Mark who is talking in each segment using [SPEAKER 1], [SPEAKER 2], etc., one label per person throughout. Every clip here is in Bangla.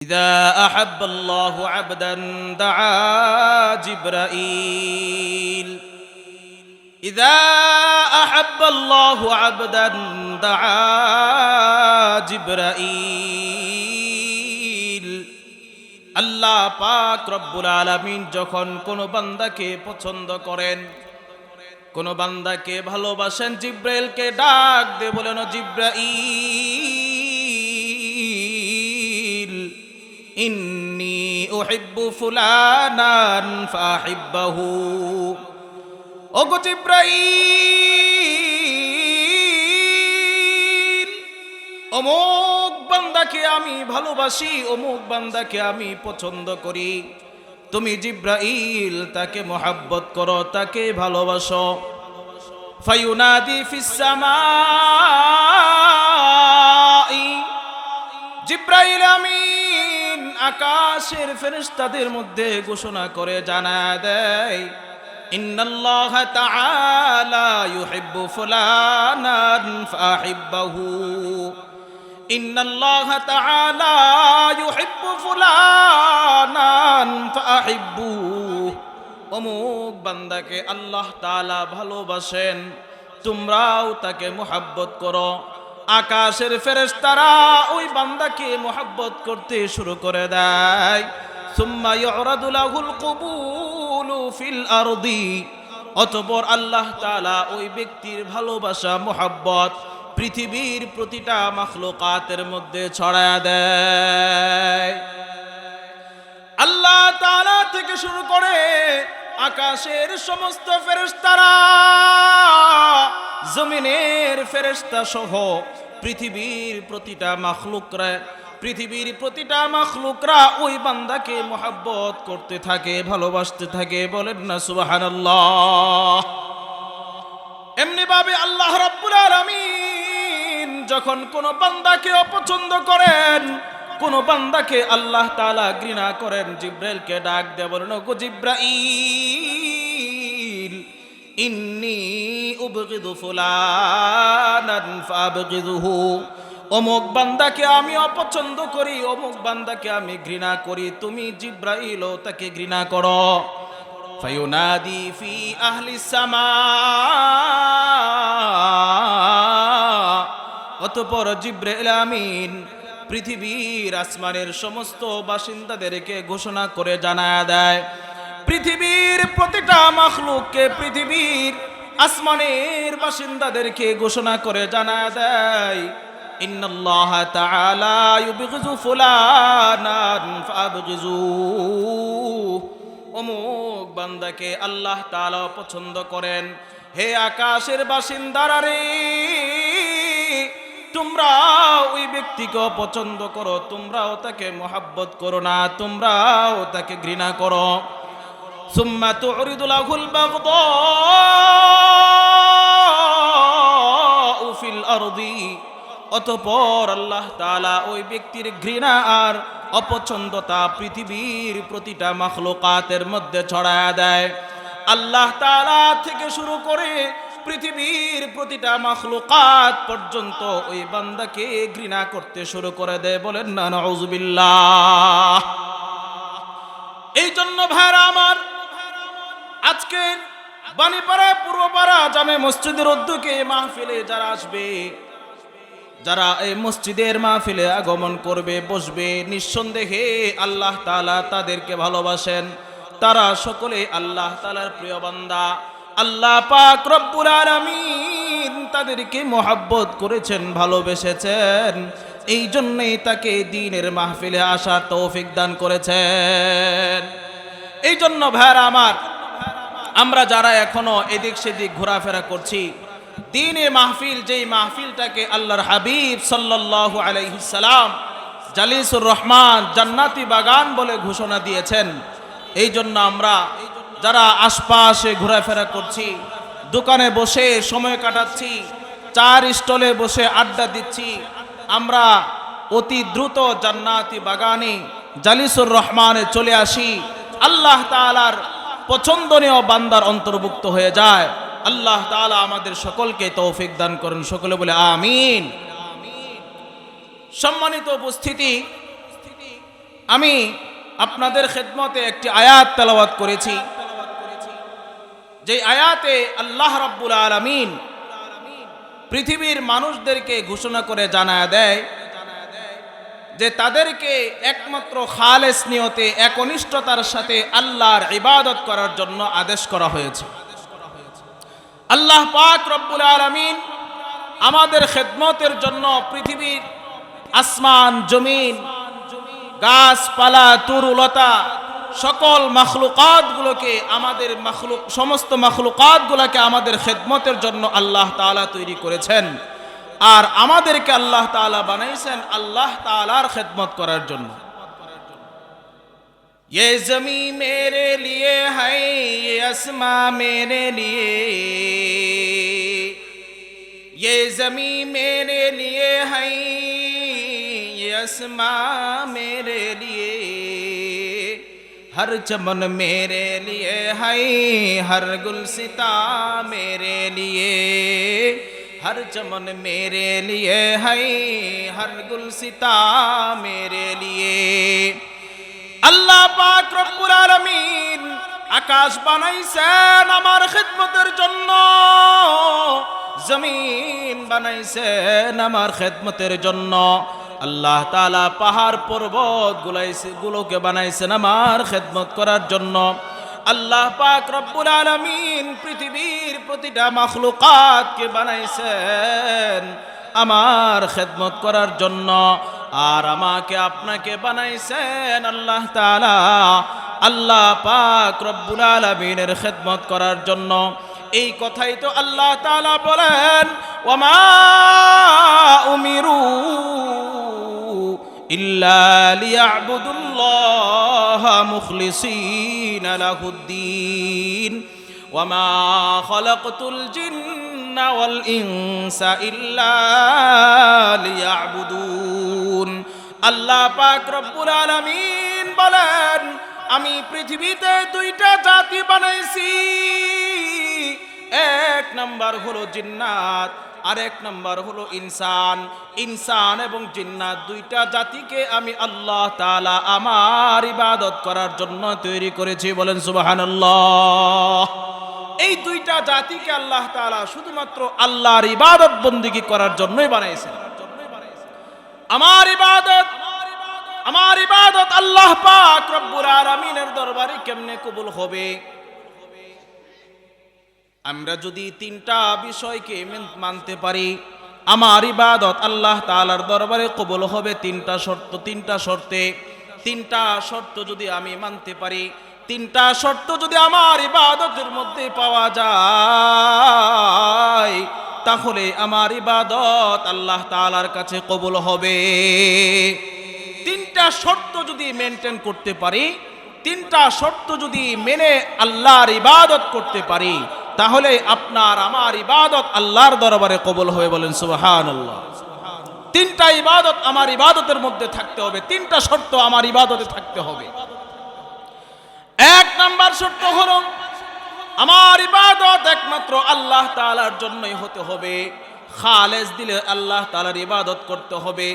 [SPEAKER 1] إذا أحب الله عبدا دعا جبرائيل إذا أحب الله عبدا دعا جبرائيل আল্লাহ পাক রব্বুল আলামিন যখন কোন বান্দাকে পছন্দ করেন, কোন বান্দাকে ভালোবাসেন, জিব্রাইলকে ডাক দিয়ে বলেন, জিব্রাইল ইন্নী উহিব্বু ফুলানান ফাহিব্বাহু। ওগো জিব্রাইল, অমুক বান্দাকে আমি ভালোবাসি, অমুক বান্দাকে আমি পছন্দ করি, তুমি জিব্রাইল তাকে মোহাব্বত করো, তাকে ভালোবাসো। ফায়ুনাদি ফিস সামাই, জিব্রাইল আমিন আকাশের ফেরেশতাদের মধ্যে ঘোষণা করে জানায় দেয়, ইন্নাল্লাহা তাআলা ইউহিব্বু ফুলানান ফাহিব্বাহু। ইন্নাল্লাহা তাআলা ইউহিব্বু ফুলানান ফাহিব্বুহু। অমুক বান্দাকে আল্লাহ তাআলা ভালোবাসেন, তোমরাও তাকে মুহাব্বত করো। আকাশের ফেরেশতারা ওই বান্দাকে মুহাব্বত করতে শুরু করে দেয়। সুম্মা ইউরাদু লাহুল কবুলু ফিল আরদি, অতঃপর আল্লাহ তাআলা ওই ব্যক্তির ভালোবাসা মুহাব্বত পৃথিবীর প্রতিটা মাখলুকাতের মধ্যে ছড়ায়া দেয়। আল্লাহ তাআলা থেকে শুরু করে আকাশের সমস্ত ফেরেশতারা, জমিনের ফেরেশতা সহ পৃথিবীর প্রতিটা মাখলুকরা ওই বান্দাকে মুহাব্বত করতে থাকে, ভালোবাসতে থাকে। বলেন না সুবহানাল্লাহ। এমনি ভাবে আল্লাহ রাব্বুল আলামিন যখন কোন বান্দাকে অপছন্দ করেন, কোন বান্দাকে আল্লাহ তাআলা ঘৃণা করেন, জিব্রাইলকে ডাক দিয়ে বলেন, ওগো জিব্রাইল ইন্নী উবগিদু ফুলানান ফাবগিদুহু। অমুক বান্দাকে আমি অপছন্দ করি, অমুক বান্দাকে আমি ঘৃণা করি, তুমি জিব্রাইলও তাকে ঘৃণা করো। ফায়ুনাদি ফি আহলিস সামা, অতঃপর জিব্রাইল আমিন পৃথিবীর আসমানের সমস্ত বাসিন্দাদেরকে ঘোষণা করে জানায়া দেয়, পৃথিবীর প্রতিটা মাখলুককে, পৃথিবীর আসমানের বাসিন্দাদেরকে ঘোষণা করে জানায়া দেয়, ইন্নাল্লাহা তাআলা ইউবগিযু ফুলানান ফাবগিযুহু। অমুক বান্দাকে আল্লাহ তাআলা পছন্দ করেন। হে আকাশের বাসিন্দারা রে, তোমরা ওই ব্যক্তিকে পছন্দ করো, তোমরাও তাকে মুহাব্বত করো না, তোমরাও তাকে ঘৃণা করো। সুম্মা তুরিদু লাহুল বাগদাউ ফিল আরদি, অতঃপর আল্লাহ তাআলা ওই ব্যক্তির ঘৃণা আর অপছন্দতা পৃথিবীর প্রতিটা মাখলুকাতের মধ্যে ছড়ায়া দেয়। আল্লাহ তাআলা থেকে শুরু করে পৃথিবীর প্রতিটা মাখলুকাত পর্যন্ত ওই বান্দাকে ঘৃণা করতে শুরু করে দেয়। বলেন না নাউযুবিল্লাহ। এই জন্য ভাইরা আমার, আজকে বাণীপাড়া পূর্বপাড়া জামে মসজিদের উদ্যোগে মাহফিলে যারা আসবে, যারা এই মসজিদের মাহফিলে আগমন করবে, বসবে, নিঃসন্দেহে আল্লাহ তাআলা তাদেরকে ভালোবাসেন। তারা সকলে আল্লাহ তাআলার প্রিয় বান্দা। আল্লাহ পাক রব্বুল আলামিন তাদেরকে মুহাব্বত করেছেন, ভালোবেসেছেন। এই জন্যই তাকে দ্বীনের মাহফিলে আসার তৌফিক দান করেছেন। এই জন্য ভাইরা আমার, আমরা যারা এখনো এদিক সেদিক ঘোরাফেরা করছি, দ্বীনের মাহফিল, যেই মাহফিলটাকে আল্লাহর হাবিব সাল্লাল্লাহু আলাইহি সাল্লাম জালিসুর রহমান জান্নাতি বাগান বলে ঘোষণা দিয়েছেন, এই জন্য আমরা যারা আশপাশে ঘোরাফেরা করছি, দোকানে বসে সময় কাটাচ্ছি, চার স্টলে বসে আড্ডা দিচ্ছি, আমরা অতি দ্রুত জান্নাতি বাগানে জালিসুর রহমানে চলে আসি, আল্লাহ তাআলার পছন্দনীয় বান্দার অন্তর্ভুক্ত হয়ে যায়। আল্লাহ তাআলা আমাদের সকলকে তৌফিক দান করুন। সকলে বলে আমিন। সম্মানিত উপস্থিতি, আমি আপনাদের খেদমতে একটি আয়াত তেলাওয়াত করেছি, যে আয়াতে আল্লাহ রাব্বুল আলামিন পৃথিবীর মানুষদেরকে ঘোষণা করে জানায় দেয় যে তাদেরকে একমাত্র খালেস নিয়তে একনিষ্ঠতার সাথে আল্লাহর ইবাদত করার জন্য আদেশ করা হয়েছে। আল্লাহ পাক রব্বুল আলামিন আমাদের খেদমতের জন্য পৃথিবীর আসমান জমিন গাছপালা তরুলতা সকল মাখলুকাতগুলোকে আমাদের সমস্ত মাখলুকাতগুলোকে আমাদের খেদমতের জন্য আল্লাহ তাআলা তৈরি করেছেন, আর আমাদেরকে আল্লাহ তাআলা বানাইছেন আল্লাহ তাআলার খেদমত করার জন্য। ये ज़मीं मेरे लिए है, ये आसमां मेरे लिए, ये ज़मीं मेरे लिए है, ये आसमां मेरे लिए, हर चमन मेरे लिए है, हर गुलसिता मेरे लिए, हर चमन मेरे लिए है, हर गुलसिता मेरे लिए। আল্লাহ পাক রব্বুল আলামিন আকাশ বানাইছেন আমার খেদমতের জন্য, জমিন বানাইছেন আমার খেদমতের জন্য, আল্লাহ তাআলা পাহাড় পর্বত গুলোকে বানাইছেন আমার খেদমত করার জন্য। আল্লাহ পাক রব্বুল আলামিন পৃথিবীর প্রতিটা মাখলুকাতকে বানাইছেন আমার খেদমত করার জন্য, আর আমাকে আপনাকে বানাইছেন আল্লাহ তাআলা আল্লাহ পাক রব্বুল আলামিনের খেদমত করার জন্য। এই কথাই তো আল্লাহ তাআলা বলেন, ওয়ামা উমিরু ইল্লা লিয়াবুদুল্লাহা মুখলিসিনা লাহুদ্দিন ওয়ামা খালাকতুল জিন্না ওয়াল ইনসা ইল্লা লিয়াবুদুন। আল্লাহ পাক রব্বুল আলামিন বলেন, আমি পৃথিবীতে দুইটা জাতি বানাইছি, এক নাম্বার হলো জিন্নাত আর এক নাম্বার হলো ইনসান। ইনসান এবং জিন্নাত দুইটা জাতিকে আমি আল্লাহ তাআলা আমার ইবাদত করার জন্য তৈরি করেছি, বলেন সুবহানাল্লাহ। এই দুইটা জাতিকে আল্লাহ তাআলা শুধুমাত্র আল্লাহর ইবাদত বন্দেগী করার জন্যই বানাইছেন। আমার ইবাদত আল্লাহ পাক রব্বুল আলামিনের দরবারে কেমনে কবুল হবে? আমরা যদি তিনটা বিষয়কে মানতে পারি, আমার ইবাদত আল্লাহ তাআলার দরবারে কবুল হবে তিনটা শর্ত যদি আমি মানতে পারি, তিনটা শর্ত যদি আমার ইবাদতের মধ্যে পাওয়া যায়, তাহলে আমার ইবাদত আল্লাহ তাআলার কাছে কবুল হবে। তিনটা শর্ত যদি মেনটেন করতে পারি, তিনটা শর্ত যদি মেনে আল্লাহর ইবাদত করতে পারি, তাহলে আপনার আমার ইবাদত আল্লাহর দরবারে কবুল হবে, বলেন সুবহানাল্লাহ। তিনটা ইবাদত আমার ইবাদতের মধ্যে থাকতে হবে, তিনটা শর্ত আমার ইবাদতে থাকতে হবে। এক নাম্বার শর্ত হলো আমার ইবাদত একমাত্র আল্লাহ তাআলার জন্যই হতে হবে, খালেস দিলে আল্লাহ তাআলার ইবাদত করতে হবে,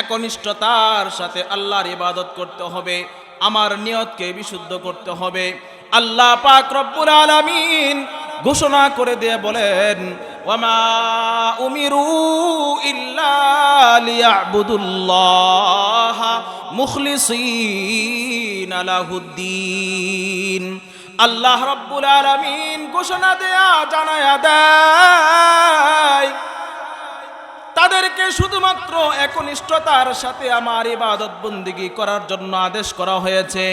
[SPEAKER 1] একনিষ্ঠতার সাথে আল্লাহর ইবাদত করতে হবে, আমার নিয়তকে বিশুদ্ধ করতে হবে। আল্লাহ পাক রব্বুল আলামিন ঘোষণা করে দিয়ে বলেন, ওয়ামা উমিরু ইল্লা লিয়াবুদুল্লাহা মুখলিসিনা লাহুদ্দিন। আল্লাহ রব্বুল আলামিন ঘোষণা দেয়া জানায়া দেয়, তাদেরকে শুধুমাত্র একনিষ্ঠতার সাথে আমার ইবাদত বন্দেগী করার জন্য আদেশ করা হয়েছে।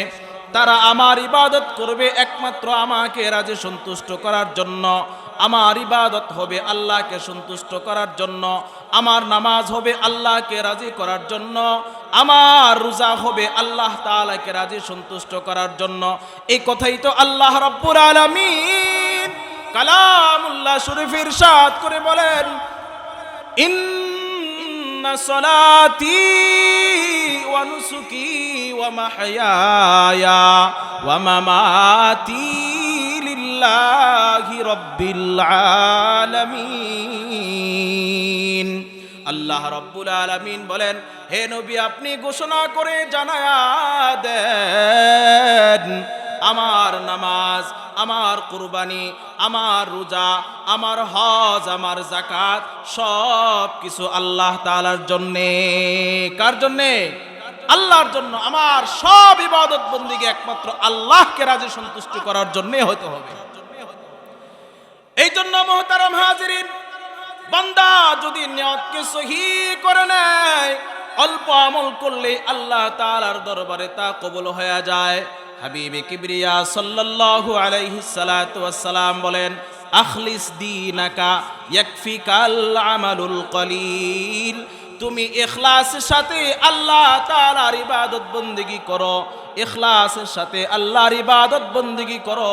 [SPEAKER 1] তারা আমার ইবাদত করবে একমাত্র আমাকে রাজি সন্তুষ্ট করার জন্য। আমার ইবাদত হবে আল্লাহকে সন্তুষ্ট করার জন্য, আমার নামাজ হবে আল্লাহকে রাজি করার জন্য, আমার রোজা হবে আল্লাহ তাআলাকে রাজি সন্তুষ্ট করার জন্য। এই কথাই তো আল্লাহ রাব্বুল আলামিন কালামুল্লাহ শরীফে ইরশাদ করে বলেন, ইন্না সলাতি ওয়া নুসুকি ওয়া মাহইয়ায়া ওয়া মামাতি লিল্লাহি রাব্বিল আলামিন। আল্লাহ রাব্বুল আলামিন বলেন, হে নবী আপনি ঘোষণা করে জানায়া দেন, আমার নামাজ, আমার কুরবানি, আমার রোজা, আমার হজ, আমার যাকাত সব কিছু আল্লাহ তাআলার জন্যে। কার জন্যে? আল্লাহর জন্য। আমার সব ইবাদত বন্দেগী একমাত্র আল্লাহকে রাজি সন্তুষ্ট করার জন্যে হতে হবে। এই জন্য মুহতারাম হাজিরিন, বান্দা যদি নিয়তকে সহি করে নেয়, অল্প আমল করলে আল্লাহ তাআলার দরবারে তা কবুল হয়ে যায়। হাবিবে কিবরিয়া সাল্লাল্লাহু আলাইহি সাল্লাতু ওয়াসসালাম বলেন, আখলিস দীনাকা ইয়াকফিকাল আমালুল কলিল। তুমি ইখলাসের সাথে আল্লাহ তাআলার ইবাদত বন্দেগী করো, ইখলাসের সাথে আল্লাহর ইবাদত বন্দেগী করো,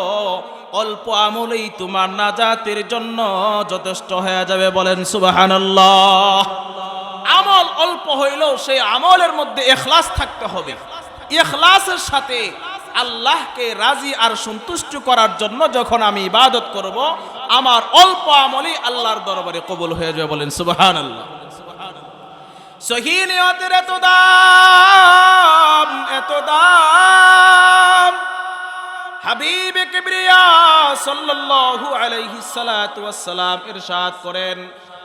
[SPEAKER 1] অল্প আমলেই তোমার নাজাতের জন্য যথেষ্ট হয়ে যাবে। বলেন সুবহানাল্লাহ। আমল অল্প হইলেও সেই আমলের মধ্যে ইখলাস থাকতে হবে। ইখলাসের সাথে আল্লাহকে রাজি আর সন্তুষ্ট করার জন্য যখন আমি ইবাদত করব, আমার অল্প আমলই আল্লাহর দরবারে কবুল হয়ে যাবে। বলেন সুবহানাল্লাহ। সহি নিয়তের এত দাম, এত দাম। হাবিবে কিবরিয়া সাল্লাল্লাহু আলাইহি সাল্লাতু ওয়াসসালাম ইরশাদ করেন,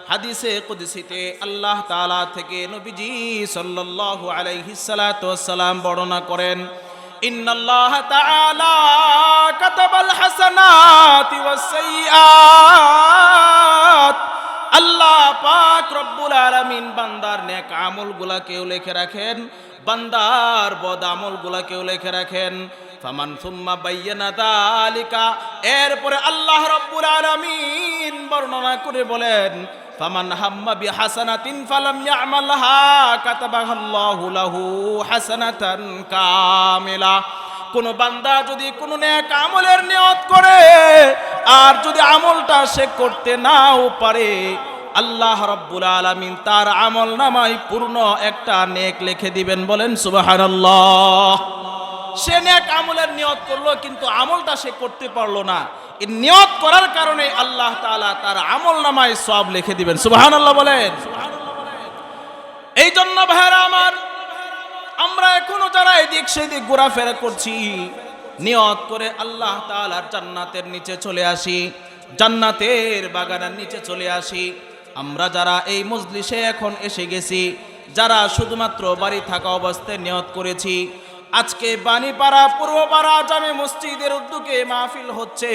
[SPEAKER 1] হাদিসে কুদসিতে আল্লাহ তাআলা থেকে নবীজি সাল্লাল্লাহু আলাইহি সাল্লাতু ওয়াসসালাম বর্ণনা করেন, ইন্নাল্লাহ তাআলা কাতাবাল হাসানাতি ওয়াস সাইয়্যাত। আল্লাহ পাক রব্বুল আলামিন বান্দার নেক আমলগুলাকেও লিখে রাখেন, বান্দার বদ আমলগুলাকেও লিখে রাখেন। ফামান সুম্মা বায়্যানা যালিকা, এরপরে আল্লাহ রাব্বুল আলামিন বর্ণনা করে বলেন, ফামান হাম্মা বিহাসানাতিন ফালাম ইয়ামালহা কাতাবাহাল্লাহু লাহু হাসানাতান কামিলা। কোন বান্দা যদি কোন নেক আমলের নিয়ত করে আর যদি আমলটা সে করতে নাও পারে, আল্লাহ রাব্বুল আলামিন তার আমল নামায় পূর্ণ একটা নেক লিখে দিবেন। বলেন সুবহানাল্লাহ। সে নেক আমলের নিয়ত করলো কিন্তু আমলটা সে করতে পারলো না, এই নিয়ত করার কারণে আল্লাহ তাআলা তার আমল নামায় সওয়াব লিখে দিবেন। সুবহানাল্লাহ বলেন। এই জন্য ভাইরা আমার, আমরা এখনো যারা এদিক সেদিক ঘোরাফেরা করছি, নিয়ত করে আল্লাহ তাআলার জান্নাতের নিচে চলে আসি, জান্নাতের বাগানের নিচে চলে আসি। আমরা যারা এই মজলিসে এখন এসে গেছি, যারা শুধুমাত্র বাড়ি থাকা অবস্থায় নিয়ত করেছি, আজকে বাণীপাড়া পূর্বপাড়া জামে মসজিদের উদ্যোগে মাহফিল হচ্ছে,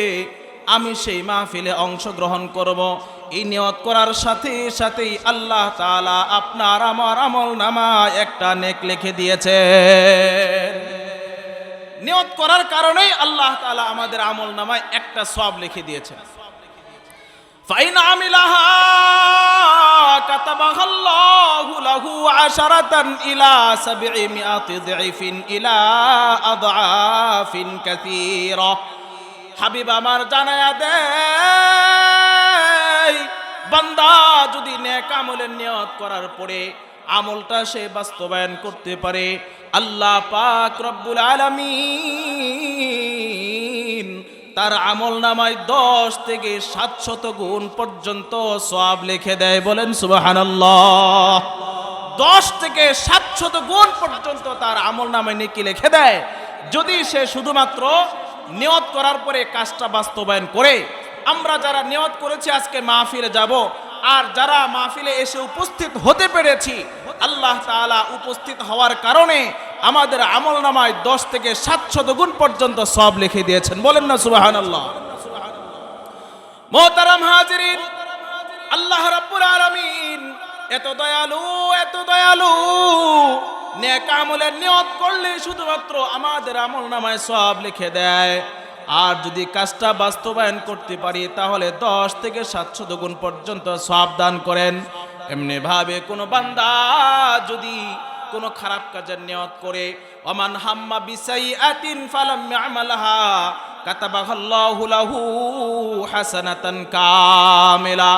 [SPEAKER 1] আমি সেই মাহফিলে অংশগ্রহণ করব। এই নিয়ত করার সাথে সাথেই আল্লাহ তাআলা আপনার আমার আমল নামায় একটা নেক লিখে দিয়েছে। নিয়ত করার কারণেই আল্লাহ তাআলা আমাদের আমল নামায় একটা সওয়াব লিখে দিয়েছেন। ফাইন আমিলাহা কাতাবাহাল্লাহু লাহু আশারাতান ইলা 700 যায়ফিন ইলা আদআফিন কাসীরা। হাবিব আমার জানায়া দেয়, বান্দা যদি নেক আমলের নিয়ত করার পরে আমলটা সে বাস্তবায়ন করতে পারে, আল্লাহ পাক রব্বুল আলামিন তার আমল নামায় 10 থেকে 700 গুণ পর্যন্ত সওয়াব লিখে দেয়। বলেন সুবহানাল্লাহ। 10 থেকে 700 গুণ পর্যন্ত তার আমল নামায় নেকি লিখে দেয়, যদি সে শুধুমাত্র নিয়ত করার পরে কাজটা বাস্তবায়ন করে। আমরা যারা নিয়ত করেছি আজকে মাহফিলে যাব, আর যারা মাহফিলে এসে উপস্থিত হতে পেরেছি, আল্লাহ তাআলা উপস্থিত হওয়ার কারণে আমাদের আমল নামায় 10 থেকে 700 গুণ পর্যন্ত সওয়াব লিখে দিয়েছেন। বলেন না সুবহানাল্লাহ। মুহতারাম হাজিরিন, আল্লাহ রাব্বুল আলামিন এত দয়ালু, এত দয়ালু, নেক আমলের নিয়ত করলে শুধুমাত্র আমাদের আমল নামায় সওয়াব লিখে দেয়, আর যদি কাজটা বাস্তবায়ন করতে পারি তাহলে 10 থেকে 700 গুণ পর্যন্ত সওয়াব দান করেন। এমনি ভাবে কোনো বান্দা যদি কোনো খারাপ কাজের নিয়ত করে, ওমান হাম্মা বিসাইআতিন ফালাম ইয়ামালহা কাতাবাহাল্লাহু লাহু হাসানাতান কামিলা।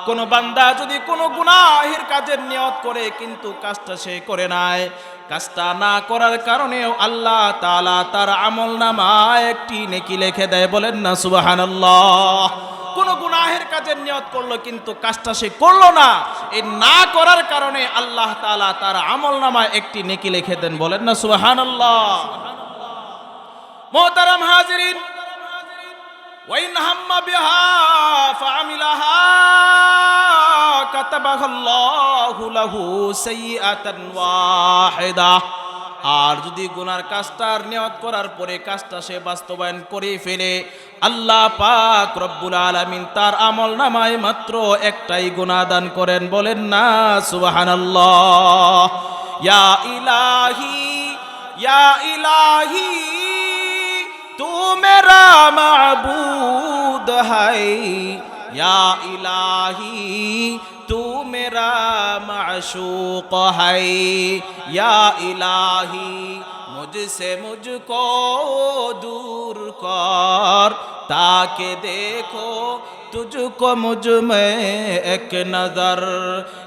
[SPEAKER 1] কোন বান্দা যদি কোনো গুনাহের কাজের নিয়ত করে কিন্তু কাজটা সে করে নাই, কাজটা না করার কারণেও আল্লাহ তাআলা তার আমল নামায় একটি নেকি লিখে দেয়। বলেন না সুবহানাল্লাহ। কোন গুনাহের কাজের নিয়ত করলো কিন্তু কাজটা সে করলো না, এই না করার কারণে আল্লাহ তাআলা তার আমলনামায় একটি নেকি লিখে দেন। বলেন না সুবহানাল্লাহ। মুহতারাম হাজিরিন, ওয়াইন হাম্মা বিহা ফাআমিলাহা কাতাবাহাল্লাহু লাহু সাইয়্যাতান ওয়াহিদা। আর যদি গুনার কাজটার নিয়ত করার পরে কাজটা সে বাস্তবায়ন করে ফেলে, আল্লাহ পাক রব্বুল আলামিন তার আমলনামায় মাত্র একটাই গুনাহ দান করেন। বলেন না সুবহানাল্লাহ। ইয়া ইলাহি ইয়া ইলাহি तू मेरा माबूद है, या इलाही तू मेरा माशूक है, या इलाही मुझसे मुझको दूर कर ताकि देखो तुझको मुझ में एक नजर,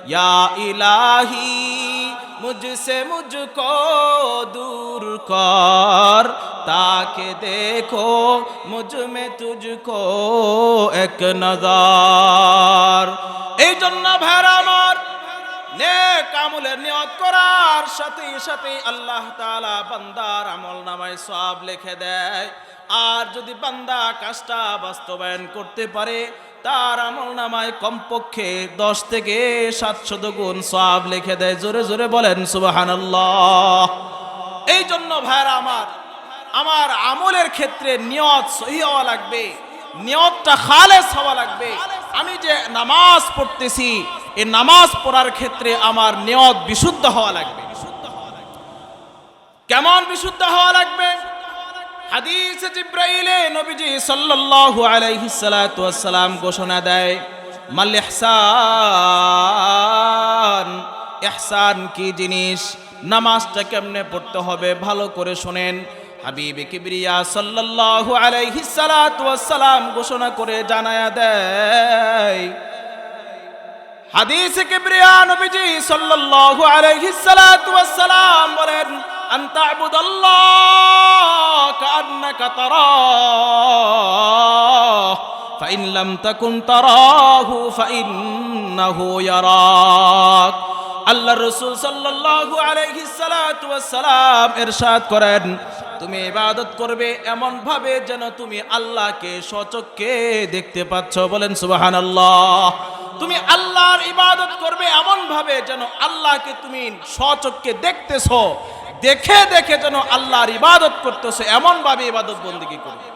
[SPEAKER 1] या इलाही मुझसे मुझको दूर कर ताकि देखो मुझ में तुझको एक नजर। এই জন্য ভাইরা আমার, নেক আমলের নিয়ত করার সাথে সাথে আল্লাহ তাআলা বান্দার আমলনামায় সওয়াব লিখে দেয়। আর যদি বান্দা কাজটা বাস্তবায়ন করতে পারে, তার আমলনামায় কমপক্ষে 10 থেকে 700 গুণ সওয়াব লিখে দেয়। জোরে জোরে বলেন সুবহানাল্লাহ। এই জন্য ভাইরা আমার, আমার আমলের ক্ষেত্রে নিয়ত সহি হওয়া লাগবে, নিয়তটা খালেস হওয়া লাগবে। আমি যে নামাজ পড়তেছি, এই নামাজ পড়ার ক্ষেত্রে আমার নিয়ত বিশুদ্ধ হওয়া লাগবে। কেমন বিশুদ্ধ হওয়া লাগবে? হাদিসে জিব্রাইলে নবীজি সাল্লাল্লাহু আলাইহি সাল্লাতু ওয়াস সালাম ঘোষণা দেয়, মাল ইহসান, ইহসান কি জিনিস, নামাজটা কেমনে পড়তে হবে ভালো করে শুনেন। হাবিবে কিবরিয়া সাল্লাল্লাহু আলাইহি সাল্লাতু ওয়াস সালাম ঘোষণা করে জানায়া দেয়, হাদিসে কিবরিয়া নবীজি সাল্লাল্লাহু আলাইহি সাল্লাতু ওয়াস সালাম বলেন, আন তা'বুদাল্লাহ কাআন্নাকা তারাহ ফাইন লাম তাকুন তারাহু ফাইন্নাহু ইয়ারাক। আল্লাহর রাসূল সাল্লাল্লাহু আলাইহি সাল্লাতু ওয়াস সালাম ইরশাদ করেন, তুমি ইবাদত করবে এমন ভাবে যেন তুমি আল্লাহকে স্বচক্ষে দেখতে পাচ্ছ। বলেন সুবহানাল্লাহ। তুমি আল্লাহর ইবাদত করবে এমন ভাবে যেন আল্লাহকে তুমি স্বচক্ষে দেখতেছো, দেখে দেখে যেন আল্লাহর ইবাদত করতেছো, এমন ভাবে ইবাদত বন্দেগী করবে।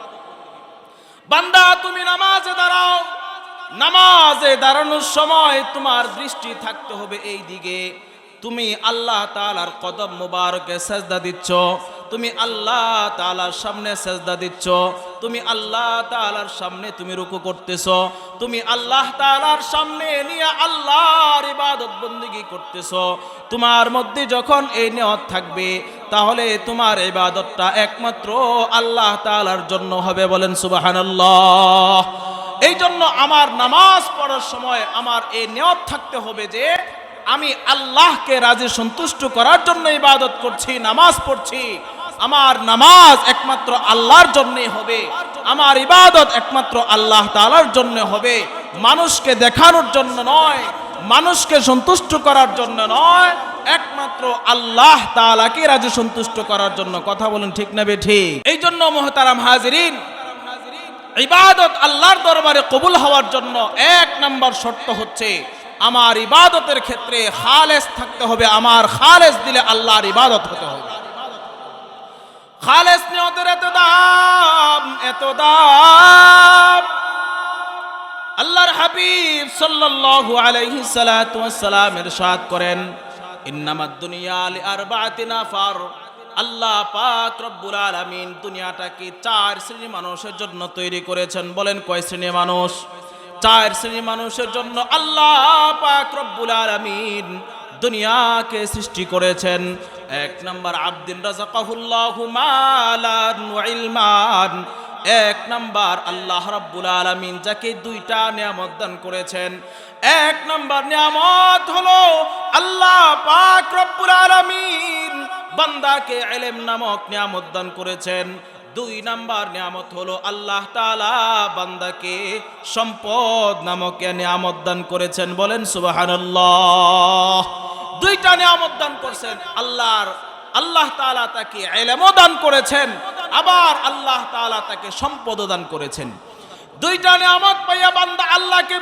[SPEAKER 1] বান্দা তুমি নামাজে দাঁড়াও, নামাজে দাঁড়ানোর সময় তোমার দৃষ্টি থাকতে হবে এই দিকে। তুমি আল্লাহ তাআলার কদম মুবারকে সেজদা দিচ্ছ, তুমি আল্লাহ তাআলার সামনে সেজদা দিচ্ছ, তুমি আল্লাহ তাআলার সামনে তুমি রুকু করতেছো, তুমি আল্লাহ তাআলার সামনে নিয়ে আল্লাহর ইবাদত বন্দেগী করতেছো। তোমার মধ্যে যখন এই নিয়ত থাকবে, তাহলে তোমার ইবাদতটা একমাত্র আল্লাহ তাআলার জন্য হবে। বলেন সুবহানাল্লাহ। এই জন্য আমার নামাজ পড়ার সময় আমার এই নিয়ত থাকতে হবে যে আমি আল্লাহকে রাজি সন্তুষ্ট করার জন্য ইবাদত করছি, নামাজ পড়ছি। আমার নামাজ একমাত্র আল্লাহর জন্যই হবে, আমার ইবাদত একমাত্র আল্লাহ তাআলার জন্য হবে, মানুষকে দেখানোর জন্য নয়, মানুষকে সন্তুষ্ট করার জন্য নয়, একমাত্র আল্লাহ তাআলাকে রাজি সন্তুষ্ট করার জন্য। কথা বলেন ঠিক না বেঠিক? এই জন্য মুহতারাম হাজিরিন, ইবাদত আল্লাহর দরবারে কবুল হওয়ার জন্য 1 নম্বর শর্ত হচ্ছে আমার ইবাদতের ক্ষেত্রে খালেস থাকতে হবে। আমার খালেস দিলে আল্লাহর ইবাদত হতে হবে। খালেস নিয়তের এত দাম, এত দাম। আল্লাহর হাবিব সাল্লাল্লাহু আলাইহি সাল্লাতু ওয়াস সালাম ইরশাদ করেন, ইন্নামাদ দুনিয়া লিআরবাআতি নাফার। আল্লাহ পাক রব্বুল আলামিন দুনিয়াটাকে 4 শ্রেণীর মানুষের জন্য তৈরি করেছেন। বলেন কয় শ্রেণীর মানুষ? 4 শ্রেণীর মানুষের জন্য আল্লাহ পাক রব্বুল আলামিন দুনিয়াকে সৃষ্টি করেছেন। 1 নম্বর, আবদিন রাযাকাহুল্লাহু মালান ওয়া ইলমান। 1 নম্বর, আল্লাহ রাব্বুল আলামিন যাকে 2টা নিয়ামত দান করেছেন। 1 নম্বর নিয়ামত হলো আল্লাহ পাক রব্বুল আলামিন বান্দাকে ইলম নামক নিয়ামত দান করেছেন। দুই নাম্বার নিয়ামত হলো আল্লাহ তাআলা বান্দাকে সম্পদ নামক নিয়ামত দান করেছেন, বলেন সুবহানাল্লাহ। দুইটা নিয়ামত দান করছেন। আল্লাহ তাআলা তাকে ইলমও দান করেছেন, আবার আল্লাহ তাআলা তাকে সম্পদও দান করেছেন। দুইটা নিয়ামত পাইয়া বান্দা আল্লাহকে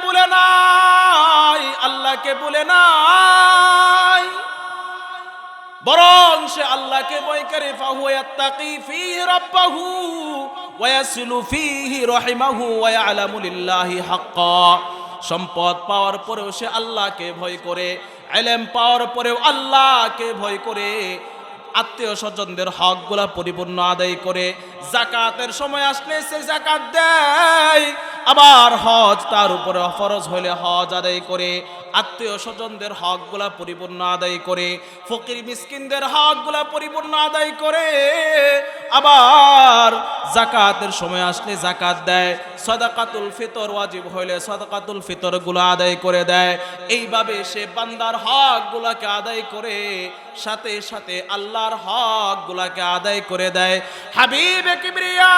[SPEAKER 1] ভুলে নাই, বরং সে আল্লাহকে ভয় করে। ফাহুয়া ইয়াত্তাকি ফীহি রাব্বাহু ওয়া ইয়াসিলু ফীহি রাহিমাহু ওয়া ইয়ালামু লিল্লাহি হাক্কা। সম্পদ পাওয়ার পরেও সে আল্লাহকে ভয় করে, ইলম পাওয়ার পরেও আল্লাহকে ভয় করে, আত্মীয় স্বজনদের হকগুলা পরিপূর্ণ আদায় করে, যাকাতের সময় আসলে সে যাকাত দেয়, আবার হজ তার উপরে ফরজ হলে হজ আদায় করে, আত্মীয় স্বজনদের হকগুলা পরিপূর্ণ আদায় করে, ফকির মিসকিনদের হকগুলা পরিপূর্ণ আদায় করে, আবার যাকাতের সময় আসলে যাকাত দেয়, সাদাকাতুল ফিতর ওয়াজিব হইলে সাদাকাতুল ফিতর গুলো আদায় করে দেয়। এইভাবে সে বান্দার হকগুলাকে আদায় করে, সাথে সাথে আল্লাহর হকগুলাকে আদায় করে দেয়। হাবিবে কিবরিয়া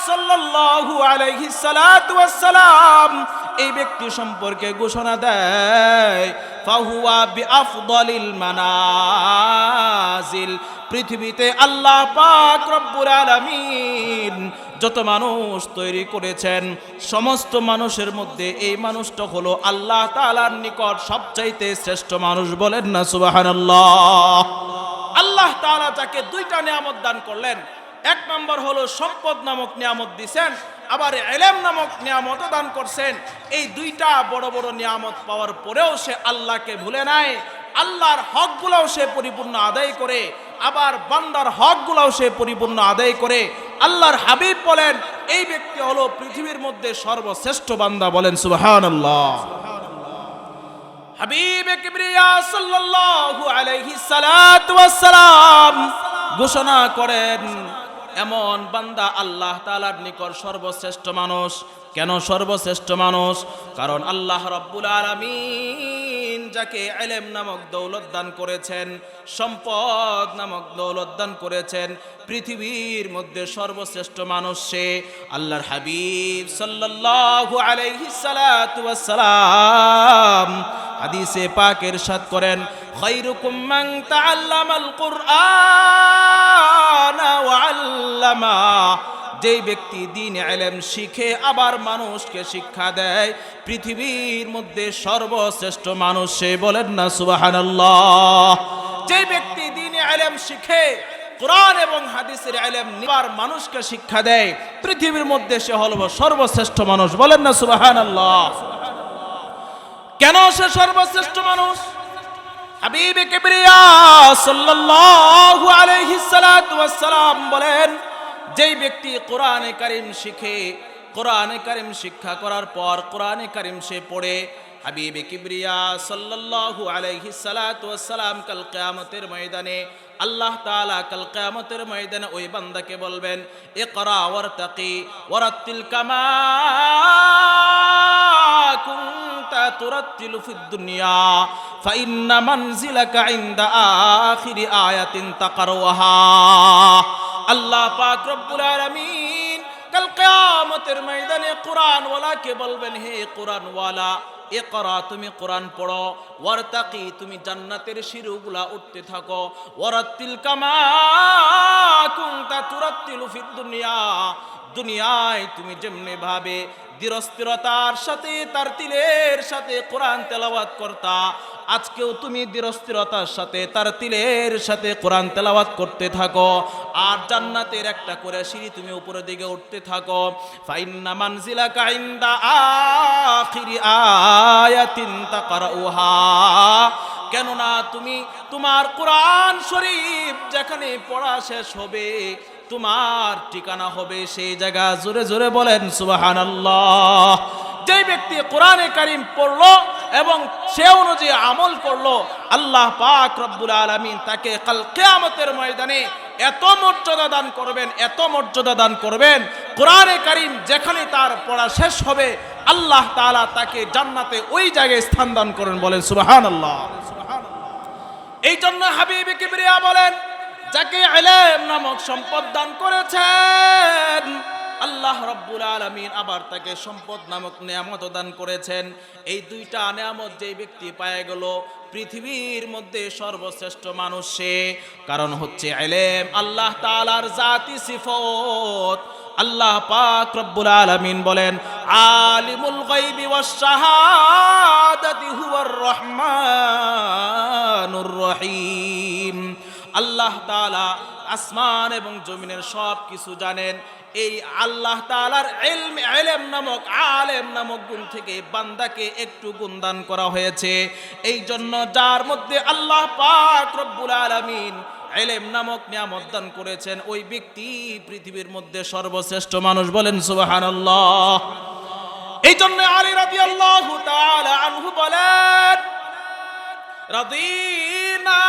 [SPEAKER 1] সাল্লাল্লাহু আলাইহি সাল্লাতু ওয়াস সালাম এই ব্যক্তি সম্পর্কে ঘোষণা দেয়, ফাহুয়া বিআফদালিল মানাজিল। পৃথিবীতে আল্লাহ পাক রব্বুল আলামিন যত মানুষ তৈরি করেছেন, সমস্ত মানুষের মধ্যে এই মানুষটা হলো আল্লাহ তাআলার নিকট সবচাইতে শ্রেষ্ঠ মানুষ, বলেন না সুবহানাল্লাহ। আল্লাহ তাআলা যাকে দুইটা নিয়ামত দান করলেন, এক নম্বর হলো সম্পদ নামক নিয়ামত দিয়েছেন, আবার ইলম নামক নিয়ামত দান করছেন। এই দুইটা বড় বড় নিয়ামত পাওয়ার পরেও সে আল্লাহকে ভুলে নাই, আল্লাহর হকগুলোও সে পরিপূর্ণ আদায় করে, আবার বান্দার হকগুলোও সে পরিপূর্ণ আদায় করে। আল্লাহর হাবিব বলেন এই ব্যক্তি হলো পৃথিবীর মধ্যে সর্বশ্রেষ্ঠ বান্দা, বলেন সুবহানাল্লাহ। হাবিবে কিবরিয়া সাল্লাল্লাহু আলাইহি সাল্লাতু ওয়াস সালাম ঘোষণা করেন, এমন বান্দা আল্লাহ তাআলার নিকট সর্বশ্রেষ্ঠ মানুষ। কেন সর্বশ্রেষ্ঠ মানুষ? কারণ আল্লাহ রাব্বুল আলামিন যাকে ইলম নামক দৌলত দান করেছেন, সম্পদ নামক দৌলত দান করেছেন, পৃথিবীর মধ্যে সর্বশ্রেষ্ঠ মানুষ সে। আল্লাহর হাবিব সাল্লাল্লাহু আলাইহি সাল্লাতু ওয়াস সালাম হাদিসে পাক ইরশাদ করেন, খায়রুকুম মান তাআল্লামাল কুরআনা ওয়া আল্লামা। যেই ব্যক্তি দ্বীন ইলম শিখে আবার মানুষকে শিক্ষা দেয়, পৃথিবীর মধ্যে সর্বশ্রেষ্ঠ মানুষ সে, বলেন না সুবহানাল্লাহ। যেই ব্যক্তি দ্বীন ইলম শিখে, কোরআন এবং হাদিসের ইলম নিবার মানুষকে শিক্ষা দেয়, পৃথিবীর মধ্যে সে হলো সর্বশ্রেষ্ঠ মানুষ, বলেন না সুবহানাল্লাহ। কেন সে সর্বশ্রেষ্ঠ মানুষ? হাবিবে কিবরিয়া সাল্লাল্লাহু আলাইহি সাল্লাতু ওয়াস সালাম বলেন, যেই ব্যক্তি কোরআনে কারীম শিখে, কোরআনে কারীম শিক্ষা করার পর কোরআনে কারীম সে পড়ে, হাবিবে কিবরিয়া সাল্লাল্লাহু আলাইহি সাল্লাতু ওয়াস সালাম কাল কিয়ামতের ময়দানে আল্লাহ তাআলা কাল কিয়ামতের ময়দানে ওই বান্দাকে বলবেন, ইকরা ওয়ারতাকি ওয়ারাত্তিল কামা কুনতা তুরাত্তিলু ফিদ দুনিয়া ফাইন্না মানজিলাকা ইনদা আখিরি আয়াতিন তাকরাউহা। আল্লাহ পাক রব্বুল আলামিন কাল কিয়ামতের ময়দানে কোরআন ওয়ালাকে বলবেন, হে কোরআন ওয়ালা, ইকরা, তুমি কোরআন পড়ো, ওয়ারতাকি, তুমি জান্নাতের সিঁড়িগুলা উঠতে থাকো, ওয়ারাত্তিল কামা কুনতা তুরাত্তিলু ফিদ দুনিয়া, দুনিয়ায় তুমি যেমনি ভাবে ধীরস্থিরতার সাথে তার তিলের সাথে কোরআন তেলাওয়াত করতা, আজকেও তুমি ধীরস্থিরতার সাথে তার তিলের সাথে কোরআন তেলাওয়াত করতে থাকো, আর জান্নাতের একটা করে সিঁড়ি তুমি উপরের দিকে উঠতে থাকো। ফাইন্না মানজিলাকা ইনদা আখিরি আয়াতিন তাকরাউহা। কেননা তুমি তোমার কোরআন শরীফ যেখানে পড়া শেষ হবে, তোমার ঠিকানা হবে সেই জায়গা। জোরে জোরে বলেন সুবহানাল্লাহ। যে ব্যক্তি কোরআনে কারীম পড়লো এবং সে অনুযায়ী আমল করলো, আল্লাহ পাক রব্বুল আলামিন তাকে কাল কিয়ামতের ময়দানে এত মর্যাদা দান করবেন, এত মর্যাদা দান করবেন, কোরআনে কারীম যেখানে তার পড়া শেষ হবে আল্লাহ তাআলা তাকে জান্নাতে ওই জায়গায় স্থান দান করেন, বলেন সুবহানাল্লাহ। এই জন্য হাবিবে কিবরিয়া বলেন, যাকে ইলম নামক সম্পদ দান করেছেন, আল্লাহ রাব্বুল আলামিন আবার তাকে সম্পদ নামক নিয়ামত দান করেছেন। এই দুইটা নিয়ামত যেই ব্যক্তি পেয়ে গেল, পৃথিবীর মধ্যে সর্বশ্রেষ্ঠ মানুষ সে। কারণ হচ্ছে ইলম আল্লাহ তাআলার জাতি সিফত। আল্লাহ পাক রব্বুল আলামিন বলেন, আলিমুল গায়বি ওয়াশ শাহাদাতি হুয়ার রহমানুর রহিম। আল্লাহ তাআলা আসমান এবং জমিনের সব কিছু জানেন। এই আল্লাহ তাআলার ইলম নামক আলেম নামক গুণ থেকে বান্দাকে একটু গুণদান করা হয়েছে। এই জন্য যার মধ্যে আল্লাহ পাক রব্বুল আলামিন ইলম নামক নিয়ামত দান করেছেন, ওই ব্যক্তি পৃথিবীর মধ্যে সর্বশ্রেষ্ঠ মানুষ। বলেন সুবহানাল্লাহ। এই জন্য আলী রাদিয়াল্লাহু তাআলা আনহু বলেন, রাদিনা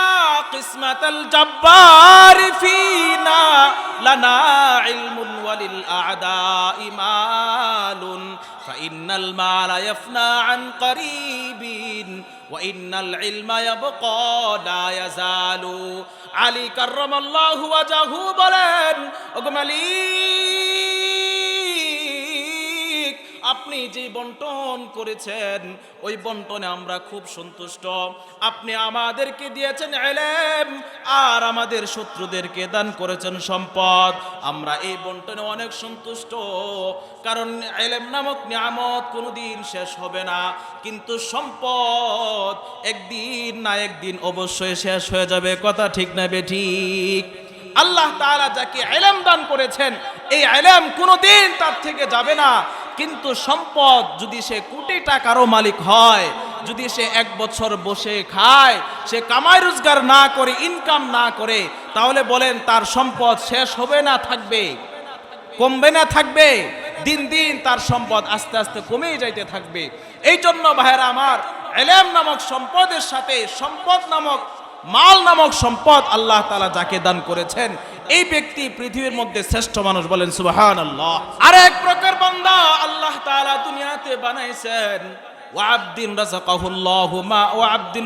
[SPEAKER 1] কিসমাতাল জাব্বার ফিনা লানা ইলমুন ওয়ালিল আ'দাই মালুন ফাইন্নাল মালা ইয়াফনা আন করিবিন ওয়া ইন্নাল ইলমা ইয়াবকা লা ইয়াজালু। আলী কাররামাল্লাহু ওয়াজহু বলেন, ওগো মালিক, আপনি যে বন্টন করেছেন ওই বন্টনে আমরা খুব সন্তুষ্ট। আপনি আমাদেরকে দিয়েছেন ইলম, আর আমাদের শত্রুদেরকে দান করেছেন সম্পদ। আমরা এই বন্টনে অনেক সন্তুষ্ট, কারণ ইলম নামক নিয়ামত কোনোদিন শেষ হবে না, কিন্তু সম্পদ একদিন না একদিন অবশ্যই শেষ হয়ে যাবে। কথা ঠিক না বেঠিক? আল্লাহ তাআলা যাকে ইলম দান করেছেন, এই ইলম কোনোদিন তার থেকে যাবে না। কিন্তু সম্পদ যদি সে কোটি টাকারও মালিক হয়, যদি সে এক বছর বসে খায়, সে কামাই রোজগার না করে, ইনকাম না করে, তাহলে বলেন তার সম্পদ শেষ হবে না থাকবে? কমবে না থাকবে? দিন দিন তার সম্পদ আস্তে আস্তে কমেই যাইতে থাকবে। এই জন্য ভাইয়েরা আমার, ইলম নামক সম্পদের সাথে সম্পদ নামক মাল নামক সম্পদ আল্লাহ তাআলা যাকে দান করেছেন, এই ব্যক্তি পৃথিবীর মধ্যে শ্রেষ্ঠ মানুষ। বলেন সুবহানাল্লাহ। আর এক প্রকার বান্দা আল্লাহ তাআলা দুনিয়াতে বানাইছেন, ওয়া আবদিন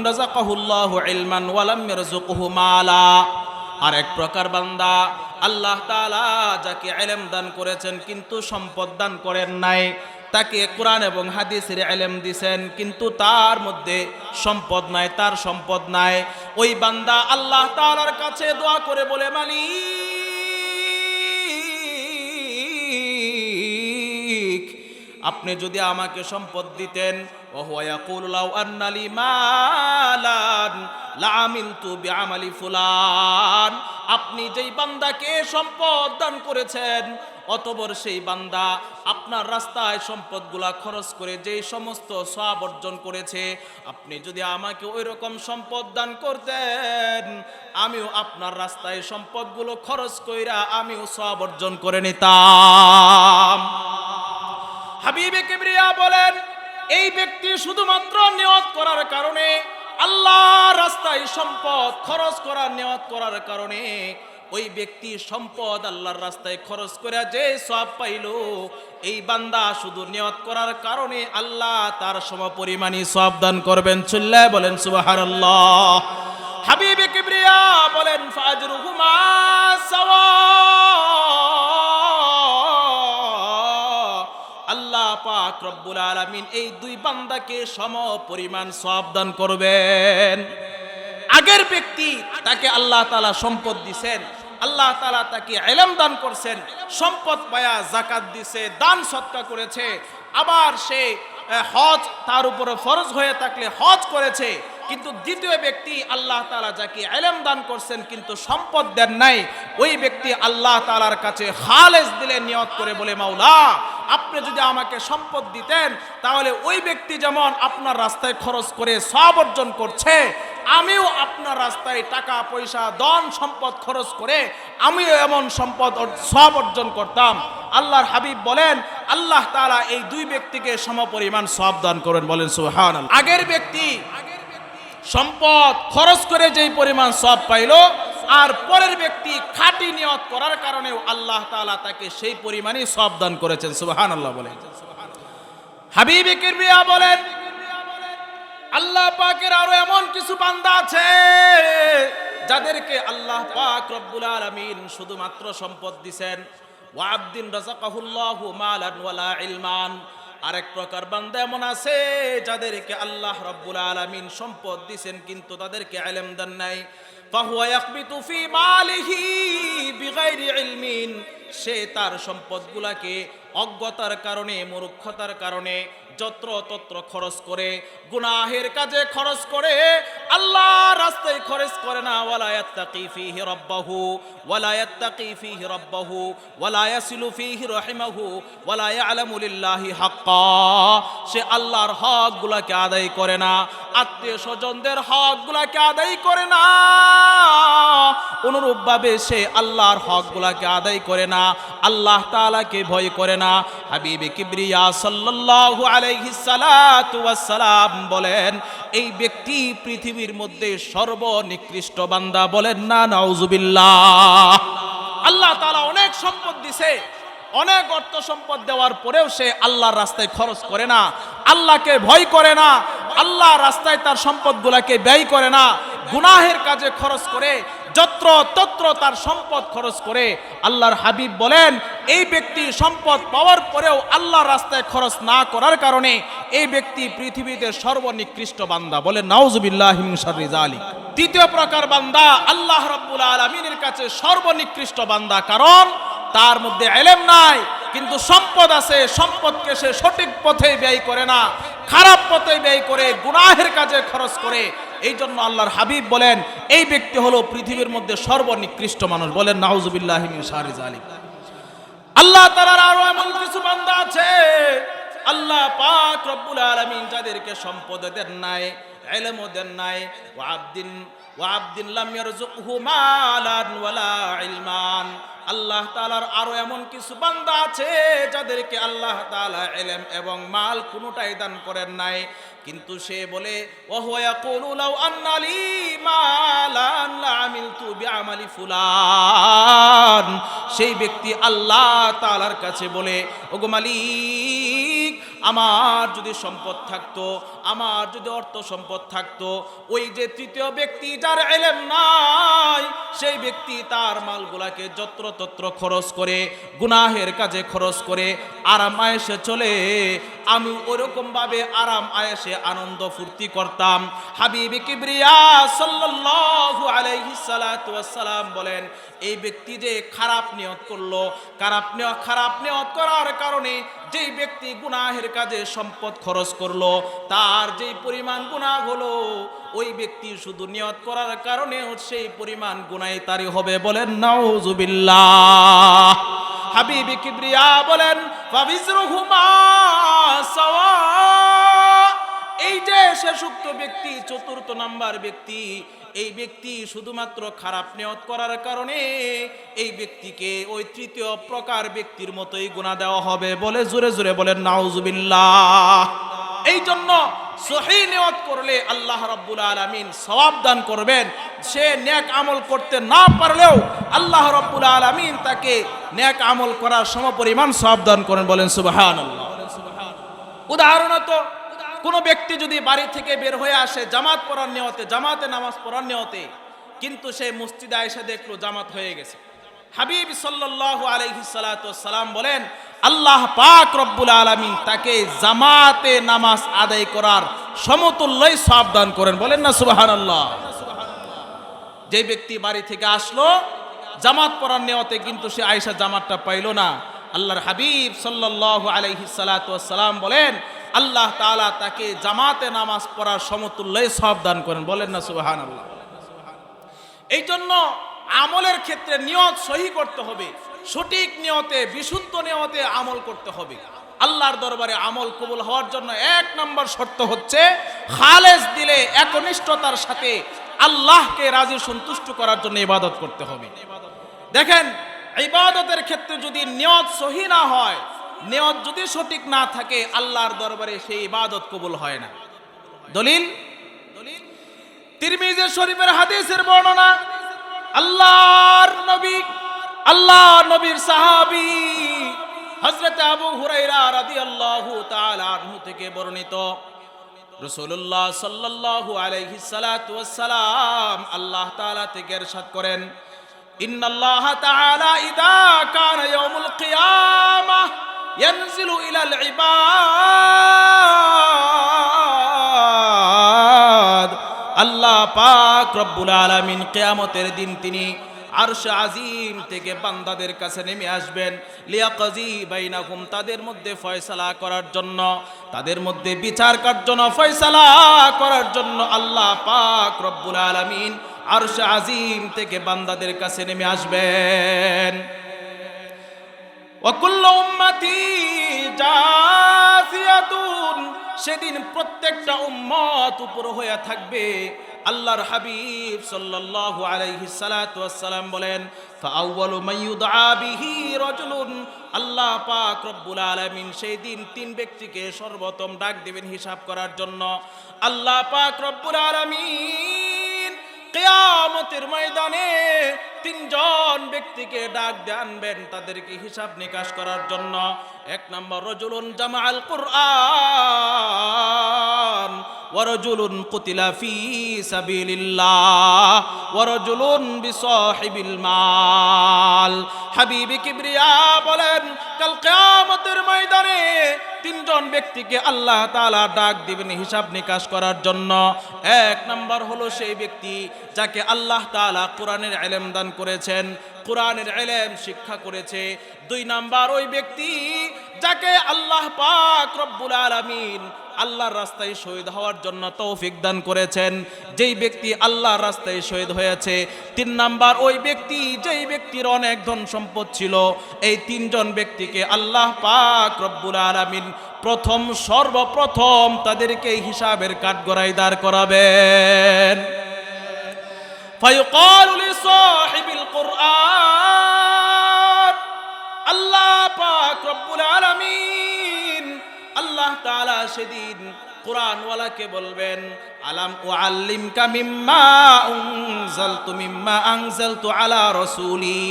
[SPEAKER 1] রাযাকাহুল্লাহু ইলমান ওয়া লাম ইয়ারযুকহু মালা। আর এক প্রকার বান্দা আল্লাহ তাআলা যাকে ইলম দান করেছেন কিন্তু সম্পদ দান করেন নাই, তাকে কোরআন এবং হাদিসের ইলম দিয়েছেন কিন্তু তার মধ্যে সম্পদ নাই, তার সম্পদ নাই। ওই বান্দা আল্লাহ তাআলার কাছে দোয়া করে বলে, মালিক, আপনি যদি আমাকে সম্পদ দিতেন, ওয়া ইয়াকুলু লাউ আন্না লি মালান লাআমিলতু বিআমালি ফুলান। আপনি যেই বান্দাকে সম্পদ দান করেছেন, অতঃপর সেই বান্দা আপনার রাস্তায় সম্পদগুলা খরচ করে যেই সমস্ত সওয়াব অর্জন করেছে, আপনি যদি আমাকে ওই রকম সম্পদ দান করতেন, আমিও আপনার রাস্তায় সম্পদগুলো খরচ কইরা আমিও সওয়াব অর্জন করে নিতাম। হাবিবে কিবরিয়া বলেন, এই ব্যক্তি শুধুমাত্র নিয়ত করার কারণে, আল্লাহর রাস্তায় সম্পদ খরচ করার নিয়ত করার কারণে, ওই ব্যক্তি সম্পদ আল্লাহর রাস্তায় খরচ করে যে সওয়াব পাইল, এই বান্দা শুধু নিয়ত করার কারণে আল্লাহ তার সমপরিমাণই সওয়াব দান করবেন। চিল্লায় বলেন সুবহানাল্লাহ। হাবিবে কিবরিয়া বলেন, ফাজরুহুমা সাওয়া। আল্লাহ পাক রব্বুল আলামিন এই দুই বান্দাকে সমপরিমাণ সওয়াব দান করবেন। আগের ব্যক্তি, তাকে আল্লাহ তাআলা সম্পদ দিবেন, আল্লাহ তাআলা তাকে ইলম দান করছেন, সম্পদ পায়া যাকাত দিছে, দান সদকা করেছে, আবার সে হজ তার উপরে ফরজ হয়ে থাকলে হজ করেছে। কিন্তু দ্বিতীয় ব্যক্তি আল্লাহ তাআলা যাকে ইলম দান করছেন কিন্তু সম্পদ দেন নাই, ওই ব্যক্তি আল্লাহ তাআলার কাছে খালেস দিলে নিয়ত করে বলে, মাওলা, আপনি যদি আমাকে সম্পদ দিতেন তাহলে ওই ব্যক্তি যেমন আপনার রাস্তায় খরচ করে সওয়াব অর্জন করছে, আমিও আপনার রাস্তায় টাকা পয়সা ধন সম্পদ খরচ করে আমিও এমন সম্পদ সওয়াব অর্জন করতাম। আল্লাহর হাবিব বলেন, আল্লাহ তাআলা এই দুই ব্যক্তিকে সমপরিমাণ সওয়াব দান করেন। বলেন সুবহানাল্লাহ। আগের ব্যক্তি সম্পদ খরচ করে যেই পরিমাণ সওয়াব পাইল, আর পরের ব্যক্তি খাঁটি নিয়ত করার কারণেও আল্লাহ তাআলা তাকে সেই পরিমাণই সওয়াব দান করেছেন। সুবহানাল্লাহ বলেন। হাবিবে কিবরিয়া বলেন, আল্লাহ পাকের আরো এমন কিছু বান্দা আছে যাদেরকে আল্লাহ পাক রব্বুল আলামিন শুধুমাত্র সম্পদ দিবেন। ওয়া আবদিন রাযাকাহুল্লাহু মালান ওয়ালা ইলমান, আরেক প্রকার বান্দা এমন আছে যাদেরকে আল্লাহ রব্বুল আলামিন সম্পদ দিবেন কিন্তু তাদেরকে ইলম দেন নাই। ফাহুয়া ইয়াকবিতু ফি মালিহি বিগাইরি ইলমিন, সে তার সম্পদগুলাকে অজ্ঞতার কারণে, মূর্খতার কারণে যত্র তত্র খরচ করে, গুনাহের কাজে খরচ করে, আল্লাহর রাস্তায় খরচ করে না। ওয়ালা ইয়াত্তাকি ফীহি রাব্বাহু ওয়ালা ইয়াত্তাকি ফীহি রাব্বাহু ওয়ালা ইয়াসিলু ফীহি রাহিমাহু ওয়ালা ইয়ালামু লিল্লাহি হাক্কা, সে আল্লাহর হকগুলোকে আদায় করে না, আত্মীয় স্বজনদের হকগুলোকে আদায় করে না, অনুরূপভাবে সে আল্লাহর হকগুলোকে আদায় করে না, আল্লাহ তাআলাকে ভয় করে না। হাবিবে কিবরিয়া সাল্লাল্লাহু আলাইহি সাল্লাতু ওয়াস সালাম বলেন, এই ব্যক্তি পৃথিবীর মধ্যে সর্বনিকৃষ্ট বান্দা। বলেন না নাউজুবিল্লাহ। আল্লাহ তাআলা অনেক সম্পদ দিছে, অনেক অর্থ সম্পদ দেওয়ার পরেও সে আল্লাহর রাস্তায় খরচ করে না, আল্লাহকে ভয় করে না, আল্লাহর রাস্তায় তার সম্পদগুলোকে ব্যয় করে না, গুনাহের কাজে খরচ করে, যত্র তত্র তার সম্পদ খরচ করে। আল্লাহর হাবিব বলেন, এই ব্যক্তি সম্পদ পাওয়ার পরেও আল্লাহর রাস্তায় খরচ না করার কারণে এই ব্যক্তি পৃথিবীতে সর্বনিকৃষ্ট বান্দা। বলেন নাউজুবিল্লাহি মিন শাররি যালিক। তৃতীয় প্রকার বান্দা আল্লাহ রাব্বুল আলামিনের কাছে সর্বনিকৃষ্ট বান্দা, কারণ তার মধ্যে ইলম নাই কিন্তু সম্পদ আছে, সম্পদকে সে সঠিক পথে ব্যয় করে না, খারাপ পথে ব্যয় করে, গুনাহের কাজে খরচ করে। এই জন্য আল্লাহর হাবিব বলেন, এই ব্যক্তি হলো পৃথিবীর মধ্যে সর্বনিকৃষ্ট মানুষ। বলেন নাউজুবিল্লাহি মিন শাররি যালিক। আল্লাহ তাআলার আরো এমন কিছু বান্দা আছে, আল্লাহ পাক রব্বুল আলামিন যাদেরকে সম্পদ দেন নাই, ইলম দেন নাই। ওয়া আবদিন লাম ইয়ারযুকহু মালান ওয়ালা ইলমান, আল্লাহ তাআলার আরো এমন কিছু বান্দা আছে যাদেরকে আল্লাহ তাআলা ইলম এবং মাল কোনোটাই দান করেন নাই, কিন্তু সে বলে ওয়া হুয়া ইয়াকুলু লাউ আন্না লি মালান লাআমিলতু বিআমালি ফুলান, সেই ব্যক্তি আল্লাহ তাআলার কাছে বলে, ওগো মালিক, আমার যদি সম্পদ থাকতো, আমার যদি অর্থ সম্পদ থাকতো, ওই যে তৃতীয় ব্যক্তি যার ইলম নাই, সেই ব্যক্তি তার মালগুলাকে যত্র তত্র খরচ করে, গুনাহের কাজে খরচ করে, আরাম আয়েশে চলে, আমি ওরকম ভাবে আরাম আয়েশে আনন্দ ফুর্তি করতাম। হাবিবে কিবরিয়া সাল্লাল্লাহু আলাইহি সাল্লাতু ওয়াস সালাম বলেন, এই ব্যক্তি যে খারাপ নিয়ত করলো, খারাপ নিয়ত করার কারণে যেই ব্যক্তি গুনাহের কাজে সম্পদ খরচ করলো, তার যেই পরিমাণ গুনাহ হলো, ওই ব্যক্তি শুধু নিয়ত করার কারণে সেই পরিমাণ গুনাহ তারই হবে। বলেন নাউজুবিল্লাহ। হাবিবে কিবরিয়া বলেন, ফাবিজরুহুমা সাওয়া, এই যে শেষোক্ত ব্যক্তি, চতুর্থ নাম্বার ব্যক্তি, এই ব্যক্তি শুধুমাত্র খারাপ নিয়ত করার কারণে এই ব্যক্তিকে ওই তৃতীয় প্রকার ব্যক্তির মতোই গুনাহ দেওয়া হবে। বলে জোরে জোরে বলেন নাউজুবিল্লাহ। এই জন্য সহিহ নিয়ত করলে আল্লাহ রাব্বুল আলামিন সওয়াব দান করবেন। সে নেক আমল করতে না পারলেও আল্লাহ রাব্বুল আলামিন তাকে নেক আমল করার সমপরিমাণ সওয়াব দান করেন। বলেন সুবহানাল্লাহ। উদাহরণত কোন ব্যক্তি যদি বাড়ি থেকে বের হয়ে আসে জামাত পড়ার নিয়তে, জামাতে নামাজ পড়ার নিয়তে, কিন্তু সে মসজিদে এসে দেখলো জামাত হয়ে গেছে, হাবিব সাল্লাল্লাহু আলাইহি সাল্লাতু ওয়াস সালাম বলেন, আল্লাহ পাক রব্বুল আলামিন তাকে জামাতে নামাজ আদায় করার সমতুল্যই সওয়াব দান করেন। বলেন না সুবহানাল্লাহ। যে ব্যক্তি বাড়ি থেকে আসলো জামাত পড়ার নিয়তে, কিন্তু সে আয়েশা জামাতটা পাইল না, আল্লাহর হাবিব সাল্লাল্লাহু আলাইহি সাল্লাতু ওয়াস সালাম বলেন, আল্লাহ তাআলা তাকে জামাতে নামাজ পড়ার সমতুল্যই সওয়াব দান করেন। বলেন না সুবহানাল্লাহ। এই জন্য আমলের ক্ষেত্রে নিয়ত সহি করতে হবে, সঠিক নিয়তে, বিশুদ্ধ নিয়তে আমল করতে হবে। আল্লাহর দরবারে আমল কবুল হওয়ার জন্য এক নম্বর শর্ত হচ্ছে খালেস দিলে, একনিষ্ঠতার সাথে আল্লাহকে রাজি সন্তুষ্ট করার জন্য ইবাদত করতে হবে। দেখেন, ইবাদতের ক্ষেত্রে যদি নিয়ত সহি না হয়, নিয়ত যদি সঠিক না থাকে, আল্লাহর দরবারে সেই ইবাদত কবুল হয় না। দলিল তিরমিজি শরীফের হাদিসের বর্ণনা, আল্লাহর নবীর সাহাবী হযরত আবু হুরায়রা রাদিয়াল্লাহু তাআলা আনহু থেকে বর্ণিত, রাসূলুল্লাহ সাল্লাল্লাহু আলাইহি সাল্লাতু ওয়াসসালাম আল্লাহ তাআলা থেকে ইরশাদ করেন, ইন্নাল্লাহা তাআলা ইযা কানা ইয়াউমুল কিয়ামাহ ইয়ানজিলু ইলাল ইবাদ। আল্লাহ পাক রব্বুল আলামিন কিয়ামতের দিন তিনি আরশ আজিম থেকে বান্দাদের কাছে নেমে আসবেন, লিয়াকজি বাইনাকুম, তাদের মধ্যে ফয়সালা করার জন্য, তাদের মধ্যে বিচার করার জন্য, ফয়সালা করার জন্য আল্লাহ পাক রব্বুল আলামিন আরশ আজিম থেকে বান্দাদের কাছে নেমে আসবেন। ওয়া কুল্লু উম্মতি জাসিয়াতুন, সেদিন প্রত্যেকটা উম্মত উপর হয়ে থাকবে। আল্লাহর হাবিব সাল্লাল্লাহু আলাইহি সাল্লাতু ওয়াসসালাম বলেন, ফাআউয়ালু মান ইউদআ বিহি রাজুলুন, আল্লাহ পাক রব্বুল আলামিন সেই দিন তিন ব্যক্তিকে সর্বপ্রথম ডাক দিবেন হিসাব করার জন্য। আল্লাহ পাক রব্বুল আলামিন কিয়ামতের ময়দানে তিনজন ব্যক্তিকে ডাক দিয়ে আনবেন তাদেরকে হিসাব নিকাশ করার জন্য। এক নম্বর, রাজুলুন জামাআল কুরআন ওয়া রাজুলুন কুতিলা ফি সাবিলিল্লাহ ওয়া রাজুলুন বিসাহিবিল মাল। হাবিবে কিবরিয়া বলেন, কাল কিয়ামতের ময়দানে তিনজন ব্যক্তিকে আল্লাহ তাআলা ডাক দিবেন হিসাব নিকাশ করার জন্য। এক নাম্বার হলো সেই ব্যক্তি যাকে আল্লাহ তাআলা কোরআনের ইলম দান করেছেন, কোরআনের ইলম শিক্ষা করেছে। দুই নাম্বার, ওই ব্যক্তি যাকে আল্লাহ পাক রব্বুল আলামিন আল্লাহর রাস্তায় শহীদ হওয়ার জন্য তৌফিক দান করেছেন, যেই ব্যক্তি আল্লাহর রাস্তায় শহীদ হয়েছে। তিন নাম্বার, ওই ব্যক্তি যেই ব্যক্তির অনেক ধন সম্পদ ছিল। এই তিনজন ব্যক্তিকে আল্লাহ পাক রব্বুল আলামিন সর্বপ্রথম তাদেরকে হিসাবের কাঠগড়ায় দাঁড় করাবেন। ফায়ুকালু লিসাহিবিল কুরআন, আল্লাহ পাক রব্বুল আলামিন আল্লাহ তাআলা সেদিন কোরআনওয়ালাকে বলবেন, আলাম উআল্লিমকা মিম্মা আনজালতু আলা রাসূলি,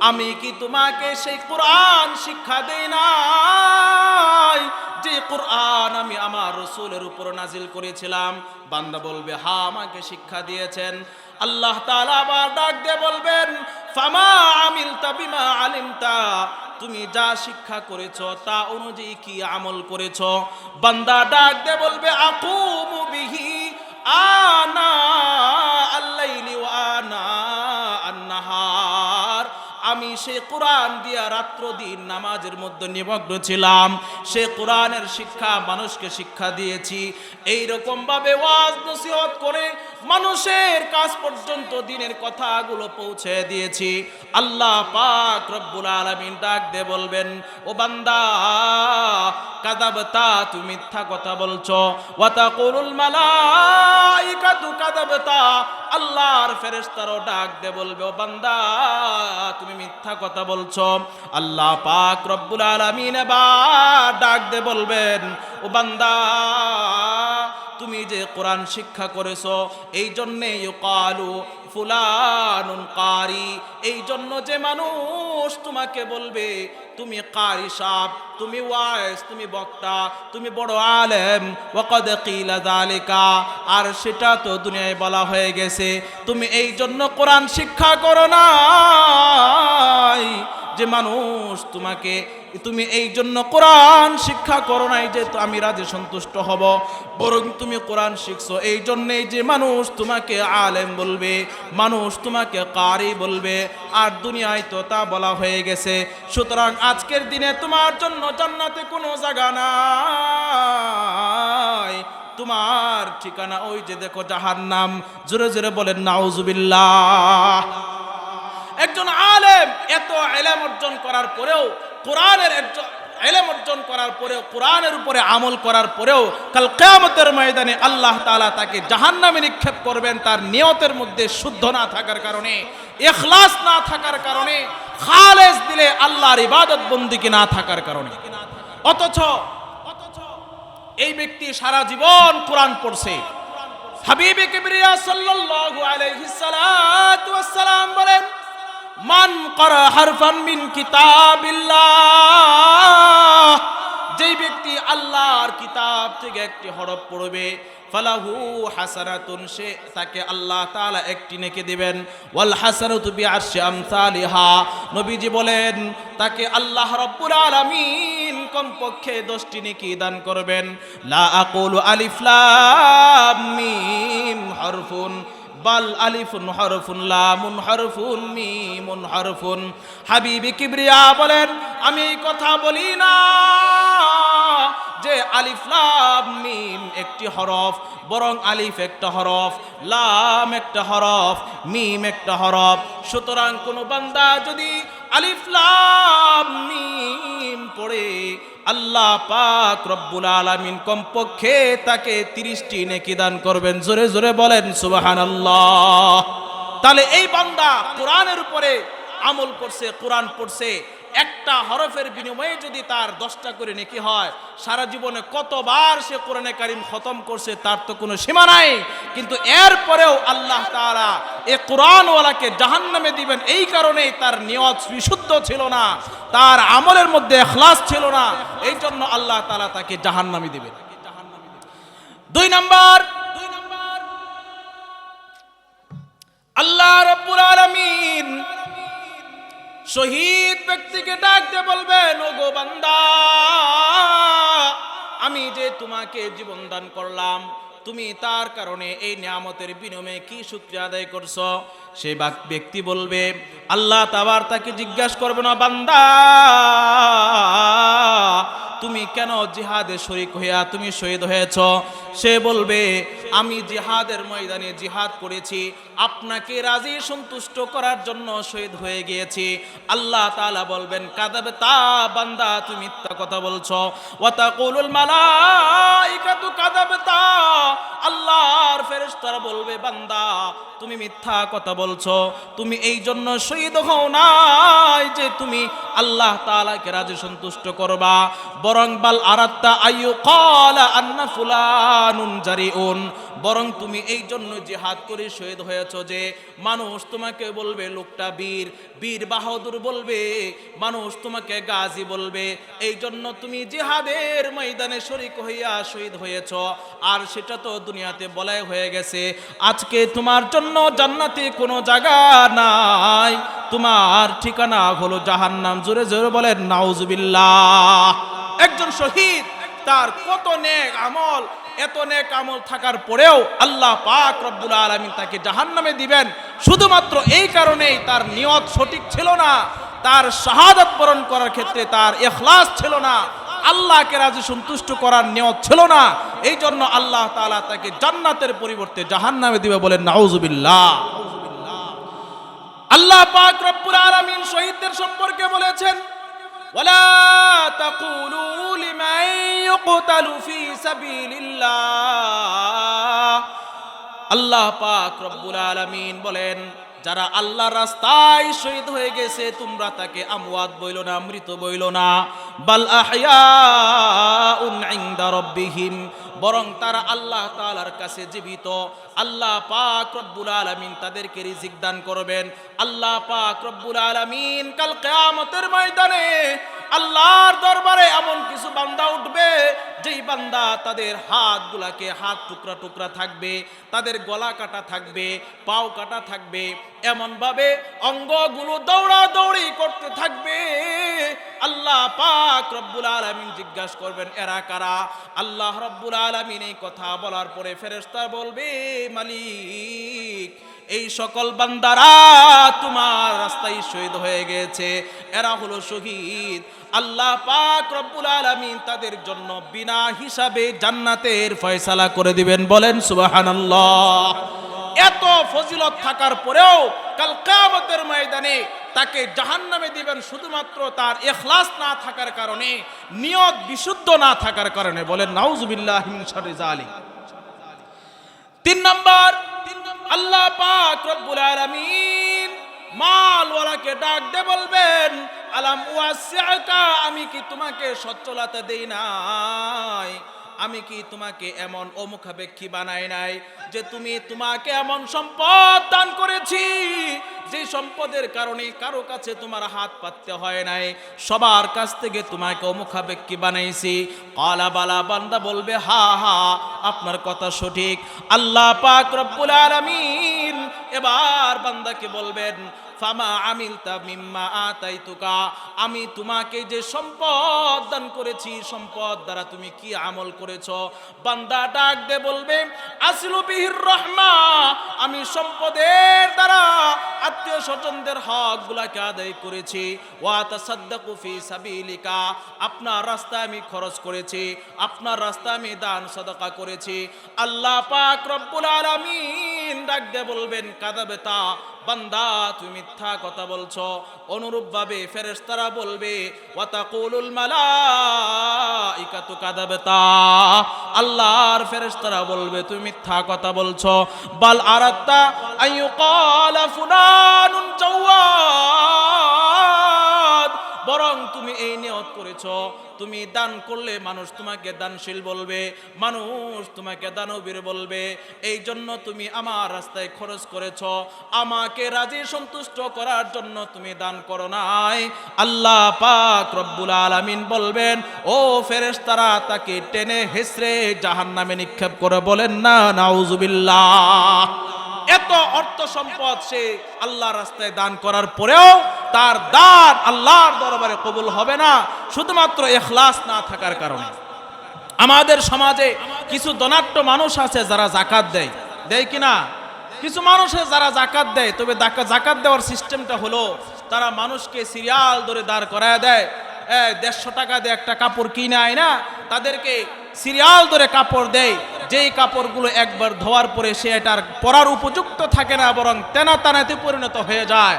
[SPEAKER 1] আমি কি তোমাকে সেই কোরআন শিক্ষা দেই নাই যে কোরআন আমি আমার রাসূলের উপর নাজিল করেছিলাম? বান্দা বলবে, হ্যাঁ আমাকে শিক্ষা দিয়েছেন। আল্লাহ তাআলা আবার ডাক দিয়ে বলবেন, ফামা আমিলতা বিমা আলিমতা, তুমি যা শিক্ষা করেছো তা অনুযায়ী কি আমল করেছো? বান্দা ডাক দিয়ে বলবে, আকুমু বিহি আনা আল-লাইলি ওয়া আনা আন-নাহার, আমি সেই কোরআন দিয়া রাত্র দিন নামাজের মধ্যে নিমগ্ন ছিলাম। সে কোরআনের শিক্ষা মানুষকে শিক্ষা দিয়েছি। এই রকম ভাবে ওয়াজ নসিহত করে মানুষের কাছ পর্যন্ত দিনের কথাগুলো পৌঁছে দিয়েছি। আল্লাহ পাক রব্বুল আলামিন ডাক দিয়ে বলবেন, ও বান্দা কাযাবতা, তুমি মিথ্যা কথা বলছো। ওয়া তাকুলুল মালাইকাতু কাযাবতা, আল্লাহর ফেরেশতারাও ডাক দিয়ে বলবে, ও বান্দা তুমি মিথ্যা কথা বলছো। আল্লাহ পাক রব্বুল আলামিন এবার ডাক দিয়ে বলবেন, ও বান্দা তুমি যে কোরআন শিক্ষা করেছো এই জন্যে ইউকালু ফুলানুন কারি, এই জন্য যে মানুষ তোমাকে বলবে তুমি কারি সাহেব, তুমি ওয়াইজ, তুমি বক্তা, তুমি বড় আলেম। ওয়াকাদ কিলা যালিকা, আর সেটা তো দুনিয়ায় বলা হয়ে গেছে। তুমি এই জন্য কোরআন শিক্ষা করো নাই যে মানুষ তোমাকে, তুমি এই জন্য কোরআন শিক্ষা করো নাই যে আমি রাজি সন্তুষ্ট হব, বরং তুমি কোরআন শিখছো এই জন্যেই যে মানুষ তোমাকে আলেম বলবে, মানুষ তোমাকে কারি বলবে। আর দুনিয়ায় তো তা বলা হয়ে গেছে। সুতরাং আজকের দিনে তোমার জন্য জান্নাতে কোনো জায়গা নাই, তোমার ঠিকানা ওই যে দেখো জাহান্নাম। জোরে জোরে বলেন নাউজুবিল্লাহ। একজন আলেম এত ইলম অর্জন করার পরেও, কোরআনের একজন ইলম অর্জন করার পরেও, কোরআনের উপরে আমল করার পরেও কাল কিয়ামতের ময়দানে আল্লাহ তাআলা তাকে জাহান্নামে নিক্ষেপ করবেন তার নিয়তের মধ্যে শুদ্ধ না থাকার কারণে, ইখলাস না থাকার কারণে, খালেস দিলে আল্লাহর ইবাদত বন্দেগী না থাকার কারণে। অথচ এই ব্যক্তি সারা জীবন কোরআন পড়ছে। হাবিবে কিবরিয়া সাল্লাল্লাহু আলাইহি সাল্লাতু ওয়াসসালাম বলেন, মান ক্বারা হারফান মিন কিতাবিল্লাহ, যেই ব্যক্তি আল্লাহর কিতাব থেকে একটি হরফ পড়বে ফালাহু হাসানাতুন, সে তাকে আল্লাহ তাআলা একটি নেকি দিবেন। ওয়াল হাসানাতু বিআশরি আমসালিহা, নবীজি বলেন তাকে আল্লাহ রাব্বুল আলামিন কমপক্ষে 10টি নেকি দান করবেন। লা আকুলু আলিফ লাম মিম হরফুন বাল আলিফুন হরফুন লামুন হরফুন মিমুন হরফুন। হাবিবি কিবরিয়া বলেন আমি এই কথা বলি না যে আলিফ লাম মিম একটি হরফ, বরং আলিফ একটা হরফ, লাম একটা হরফ, মিম একটা হরফ। সুতরাং কোনো বান্দা যদি আলিফ লাম মিম পড়ে আল্লাহ পাক রব্বুল আলামিন কমপক্ষে তাকে 30টি নেকি দান করবেন। জোরে জোরে বলেন সুবহানাল্লাহ। তাহলে এই বান্দা কোরআনের উপরে আমল করছে, কোরআন পড়ছে, একটা হরফের বিনিময়ে যদি তার 10টা করে নেকি হয়, সারা জীবনে কতবার সে কোরআনে কারিম খতম করছে তার তো কোনো সীমা নাই। কিন্তু এরপরেও আল্লাহ তাআলা এই কোরআনওয়ালাকে জাহান্নামে দিবেন এই কারণেই তার নিয়ত বিশুদ্ধ ছিল না, তার আমলের মধ্যে ইখলাস ছিল না, এই জন্য আল্লাহ তাআলা তাকে জাহান্নামে দিবেন। 2 নাম্বার, আল্লাহ রাব্বুল আলামিন শহীদ ব্যক্তিকে ডাক দিয়ে বলবেন ওগো বান্দা, আমি যে তোমাকে জীবন দান করলাম, তুমি তার কারণে এই নিয়ামতের বিনিময়ে কি শুকরিয়া আদায় করছো? সেই ব্যক্তি বলবে, আল্লাহ তাবার তাকে জিজ্ঞাসা করবে না বান্দা তুমি কেন জিহাদে শরীক হইয়া তুমি শহীদ হয়েছ? সে বলবে আমি জিহাদের ময়দানে জিহাদ করেছি, আপনাকে রাজি সন্তুষ্ট করার জন্য শহীদ হয়ে গিয়েছি। আল্লাহ তাআলা বলবেন কাযাবতা বান্দা, তুমি মিথ্যা কথা বলছো। ওয়া তাকুলুল মালাইকাতু কাযাবতা, আল্লাহর ফেরেশতারা বলবে বান্দা তুমি মিথ্যা কথা বলছো, তুমি এই জন্য শহীদ হও নাই যে তুমি আল্লাহ তাআলাকে রাজি সন্তুষ্ট করবা, বরং বাল আরাত্তা আইয়ুকালা আন্না ফুলানুন জারিউন, বরং তুমি এই জন্য জিহাদ করে শহীদ হয়েছ যে মানুষ তোমাকে বলবে লোকটা বীর, বীর বাহাদুর বলবে, মানুষ তোমাকে গাজী বলবে, এই জন্য তুমি জিহাদের ময়দানে শরীক হইয়া শহীদ হয়েছ। আর সেটা তো দুনিয়াতে বলাই হয়ে গেছে, আজকে তোমার জন্য জান্নাতে কোনো জায়গা নাই, তোমার ঠিকানা হলো জাহান্নাম। জোরে জোরে বলেন নাউজুবিল্লাহ। একজন শহীদ তার কত নেক আমল, এত নেক আমল থাকার পরেও আল্লাহ পাক রব্বুল আলামিন তাকে জাহান্নামে দিবেন শুধুমাত্র এই কারণেই তার নিয়ত সঠিক ছিল না, তার শাহাদাত বরণ করার ক্ষেত্রে তার ইখলাস ছিল না, আল্লাহকে রাজি সন্তুষ্ট করার নিয়ত ছিল না, এই জন্য আল্লাহ তাআলা তাকে জান্নাতের পরিবর্তে জাহান্নামে দিবে। বলেন নাউজুবিল্লাহ। আল্লাহ পাক রব্বুল আলামিন শহীদদের সম্পর্কে বলেছেন ওয়ালা তাকুলু লিমান ইউকতালু ফি সাবিলিল্লাহ। আল্লাহ পাক রব্বুল আলামিন বলেন যারা আল্লাহর রাস্তায় শহীদ হয়ে গেছে তোমরা তাকে আমওয়াত বইলো না, মৃত বইলো না, বাল আহইয়াউন ইনদা রাব্বিহিম, বরং তারা আল্লাহ তাআলার কাছে জীবিত। আল্লাহ পাক রব্বুল আলামিন তাদেরকে রিজিক দান করবেন। আল্লাহ পাক রব্বুল আলামিন কাল কিয়ামতের ময়দানে আল্লাহর দরবারে এমন কিছু বান্দা উঠবে যেই বান্দা তাদের হাতগুলাকে হাত টুকরা টুকরা থাকবে, তাদের গলা কাটা থাকবে, পাও কাটা থাকবে, এমন ভাবে অঙ্গগুলো দৌড়াদৌড়ি করতে থাকবে। আল্লাহ পাক রব্বুল আলামিন জিজ্ঞাসা করবেন এরা কারা? আল্লাহ রব্বুল আলামিন এই কথা বলার পরে ফেরেশতা বলবে মালিক এই সকল বান্দারা তোমার রাস্তায় শহীদ হয়ে গেছে, এরা হলো শহীদ। আল্লাহ পাক রব্বুল আলামিন তাদের জন্য বিনা হিসাবে জান্নাতের ফয়সালা করে দিবেন। বলেন সুবহানাল্লাহ। এত ফজিলত থাকার পরেও কাল কিয়ামতের ময়দানে তাকে জাহান্নামে দিবেন শুধুমাত্র তার ইখলাস না থাকার কারণে, নিয়ত বিশুদ্ধ না থাকার কারণে। বলেন নাউজুবিল্লাহি মিন শাররি যালিক। 3 নাম্বার, আল্লাহ পাক রব্বুল আলামিন মালওয়ালাকে ডাক দিয়ে বলবেন আলাম ওয়াসিআকা, আমি কি তোমাকে সচ্ছলতা দেই নাই? আমি কি তোমাকে এমন অমুখাপেক্ষী বানাই নাই যে তোমাকে এমন সম্পদ দান করেছি যে সম্পদের কারণে কারো কাছে তোমার হাত পাততে হয় নাই, সবার কাছ থেকে তোমাকে অমুখাপেক্ষী বানাইছি। কালা বালা, বান্দা বলবে হা হা, আপনার কথা সঠিক। আল্লাহ পাক রব্বুল আলামিন এবার বান্দাকে বলবেন ফামা আমিলতা মিম্মা আতাইতুকা, আমি তোমাকে যে সম্পদ দান করেছি সম্পদ দ্বারা তুমি কি আমল করেছো? বান্দা ডাক দে বলবে আসলু বিহির রহমা, আমি সম্পদের দ্বারা আত্মীয় স্বজনদের হক গুলাকে আদায় করেছি। ওয়া তাসাদ্দাকু ফি সাবিলিকা, আপনার রাস্তায় আমি খরচ করেছি, আপনার রাস্তায় আমি দান সাদাকা করেছি। আল্লাহ পাক রব্বুল আলামিন ডাক দে বলবেন কাযাবতা, বান্দা তুমি মিথ্যা কথা বলছো। অনুরূপ ভাবে ফেরেশতারা বলবে ওয়া তাকুলুল মালাইকাতু কাযাবতা, আল্লাহর ফেরেশতারা বলবে তুমি মিথ্যা কথা বলছো। বাল আরাদতা আইয়ুকালা ফুলানুন জাওয়াদ, বরং তুমি এই নিয়ত করেছো তুমি দান করলে মানুষ তোমাকে দানশীল বলবে, মানুষ তোমাকে দানবীর বলবে, এই জন্য তুমি আমার রাস্তায় খরচ করেছো, আমাকে রাজি সন্তুষ্ট করার জন্য তুমি দান করো নাই। আল্লাহ পাক রব্বুল আলামিন বলবেন ও ফেরেশতারা তাকে টেনে হেসড়ে জাহান্নামে নিক্ষেপ করে, বলেন না নাউজুবিল্লাহ। এত অর্থ সম্পদ সে আল্লাহর রাস্তায় দান করার পরেও তার দান আল্লাহর দরবারে কবুল হবে না, শুধুমাত্র ইখলাস না থাকার কারণে। আমাদের সমাজে কিছু ধনাঢ্য মানুষ আছে যারা যাকাত দেয়, দেয় কিনা? কিছু মানুষ আছে যারা যাকাত দেয়, তবে যাকাত দেওয়ার সিস্টেমটা হলো তারা মানুষকে সিরিয়াল ধরে দাঁড় করায় দেয়। 150 টাকা দিয়ে একটা কাপড় কিনে আয় না, তাদেরকে সিরিয়াল ধরে কাপড় দেয়, যেই কাপড়গুলো একবার ধোয়ার পরে সে এটার পরার উপযুক্ত থাকে না, বরং তেনা তানাতে পরিণত হয়ে যায়।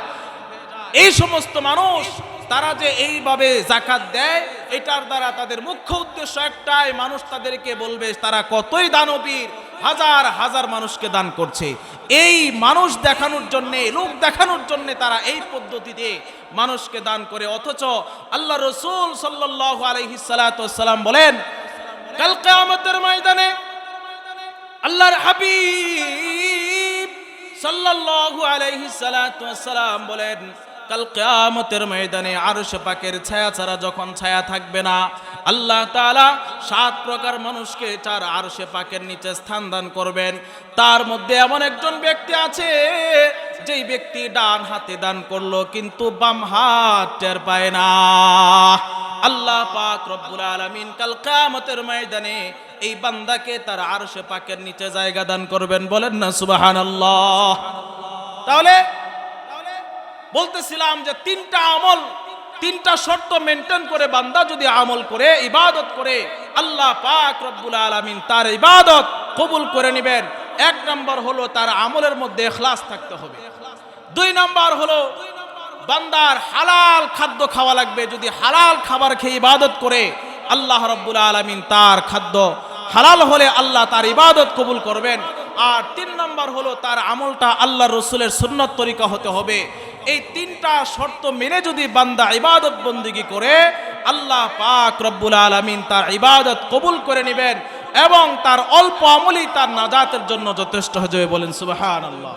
[SPEAKER 1] এই সমস্ত মানুষ তারা যে এইভাবে যাকাত দেয়, এটার দ্বারা তাদের মুখ্য উদ্দেশ্য একটাই, মানুষ তাদেরকে বলবে তারা কতই দানবীর, হাজার হাজার মানুষকে দান করছে। এই মানুষ দেখানোর জন্য, লোক দেখানোর জন্য তারা এই পদ্ধতিতে মানুষকে দান করে। অথচ আল্লাহ রাসূল সাল্লাল্লাহু আলাইহি সাল্লাম বলেন কাল কিয়ামতের ময়দানে আল্লাহর হাবিব সাল্লাল্লাহু আলাইহি সাল্লাম বলেন কাল কিয়ামতের ময়দানে আরশ পাকের ছায়া ছাড়া যখন ছায়া থাকবে না, আল্লাহ তাআলা 7 প্রকার মানুষকে 4 আরশে পাকের নিচে স্থান দান করবেন। তার মধ্যে এমন একজন ব্যক্তি আছে যেই ব্যক্তি ডান হাতে দান করলো কিন্তু বাম হাত টের পায় না। আল্লাহ পাক রব্বুল আলামিন কাল কিয়ামতের ময়দানে এই বান্দাকে তার আরশে পাকের নিচে জায়গা দান করবেন, বলেন না সুবহানাল্লাহ। তাহলে বলতেছিলাম যে 3টা আমল, 3টা শর্ত মেনটেন করে বান্দা যদি আমল করে, ইবাদত করে, আল্লাহ পাক রব্বুল আলামিন তার ইবাদত কবুল করে নেবেন। 1 নম্বর হলো তার আমলের মধ্যে ইখলাস থাকতে হবে। 2 নম্বর হলো বান্দার হালাল খাদ্য খাওয়া লাগবে। যদি হালাল খাবার খেয়ে ইবাদত করে, আল্লাহ রব্বুল আলামিন তার খাদ্য হালাল হলে আল্লাহ তার ইবাদত কবুল করবেন। আর 3 নম্বর হলো তার আমলটা আল্লাহর রাসূলের সুন্নাত তরিকা হতে হবে। এই 3টা শর্ত মেনে যদি বান্দা ইবাদত বন্দেগী করে, আল্লাহ পাক রব্বুল আলামিন তার ইবাদত কবুল করে নেবেন এবং তার অল্প আমলই তার নাজাতের জন্য যথেষ্ট হয়ে যাবে, বলেন সুবহানাল্লাহ।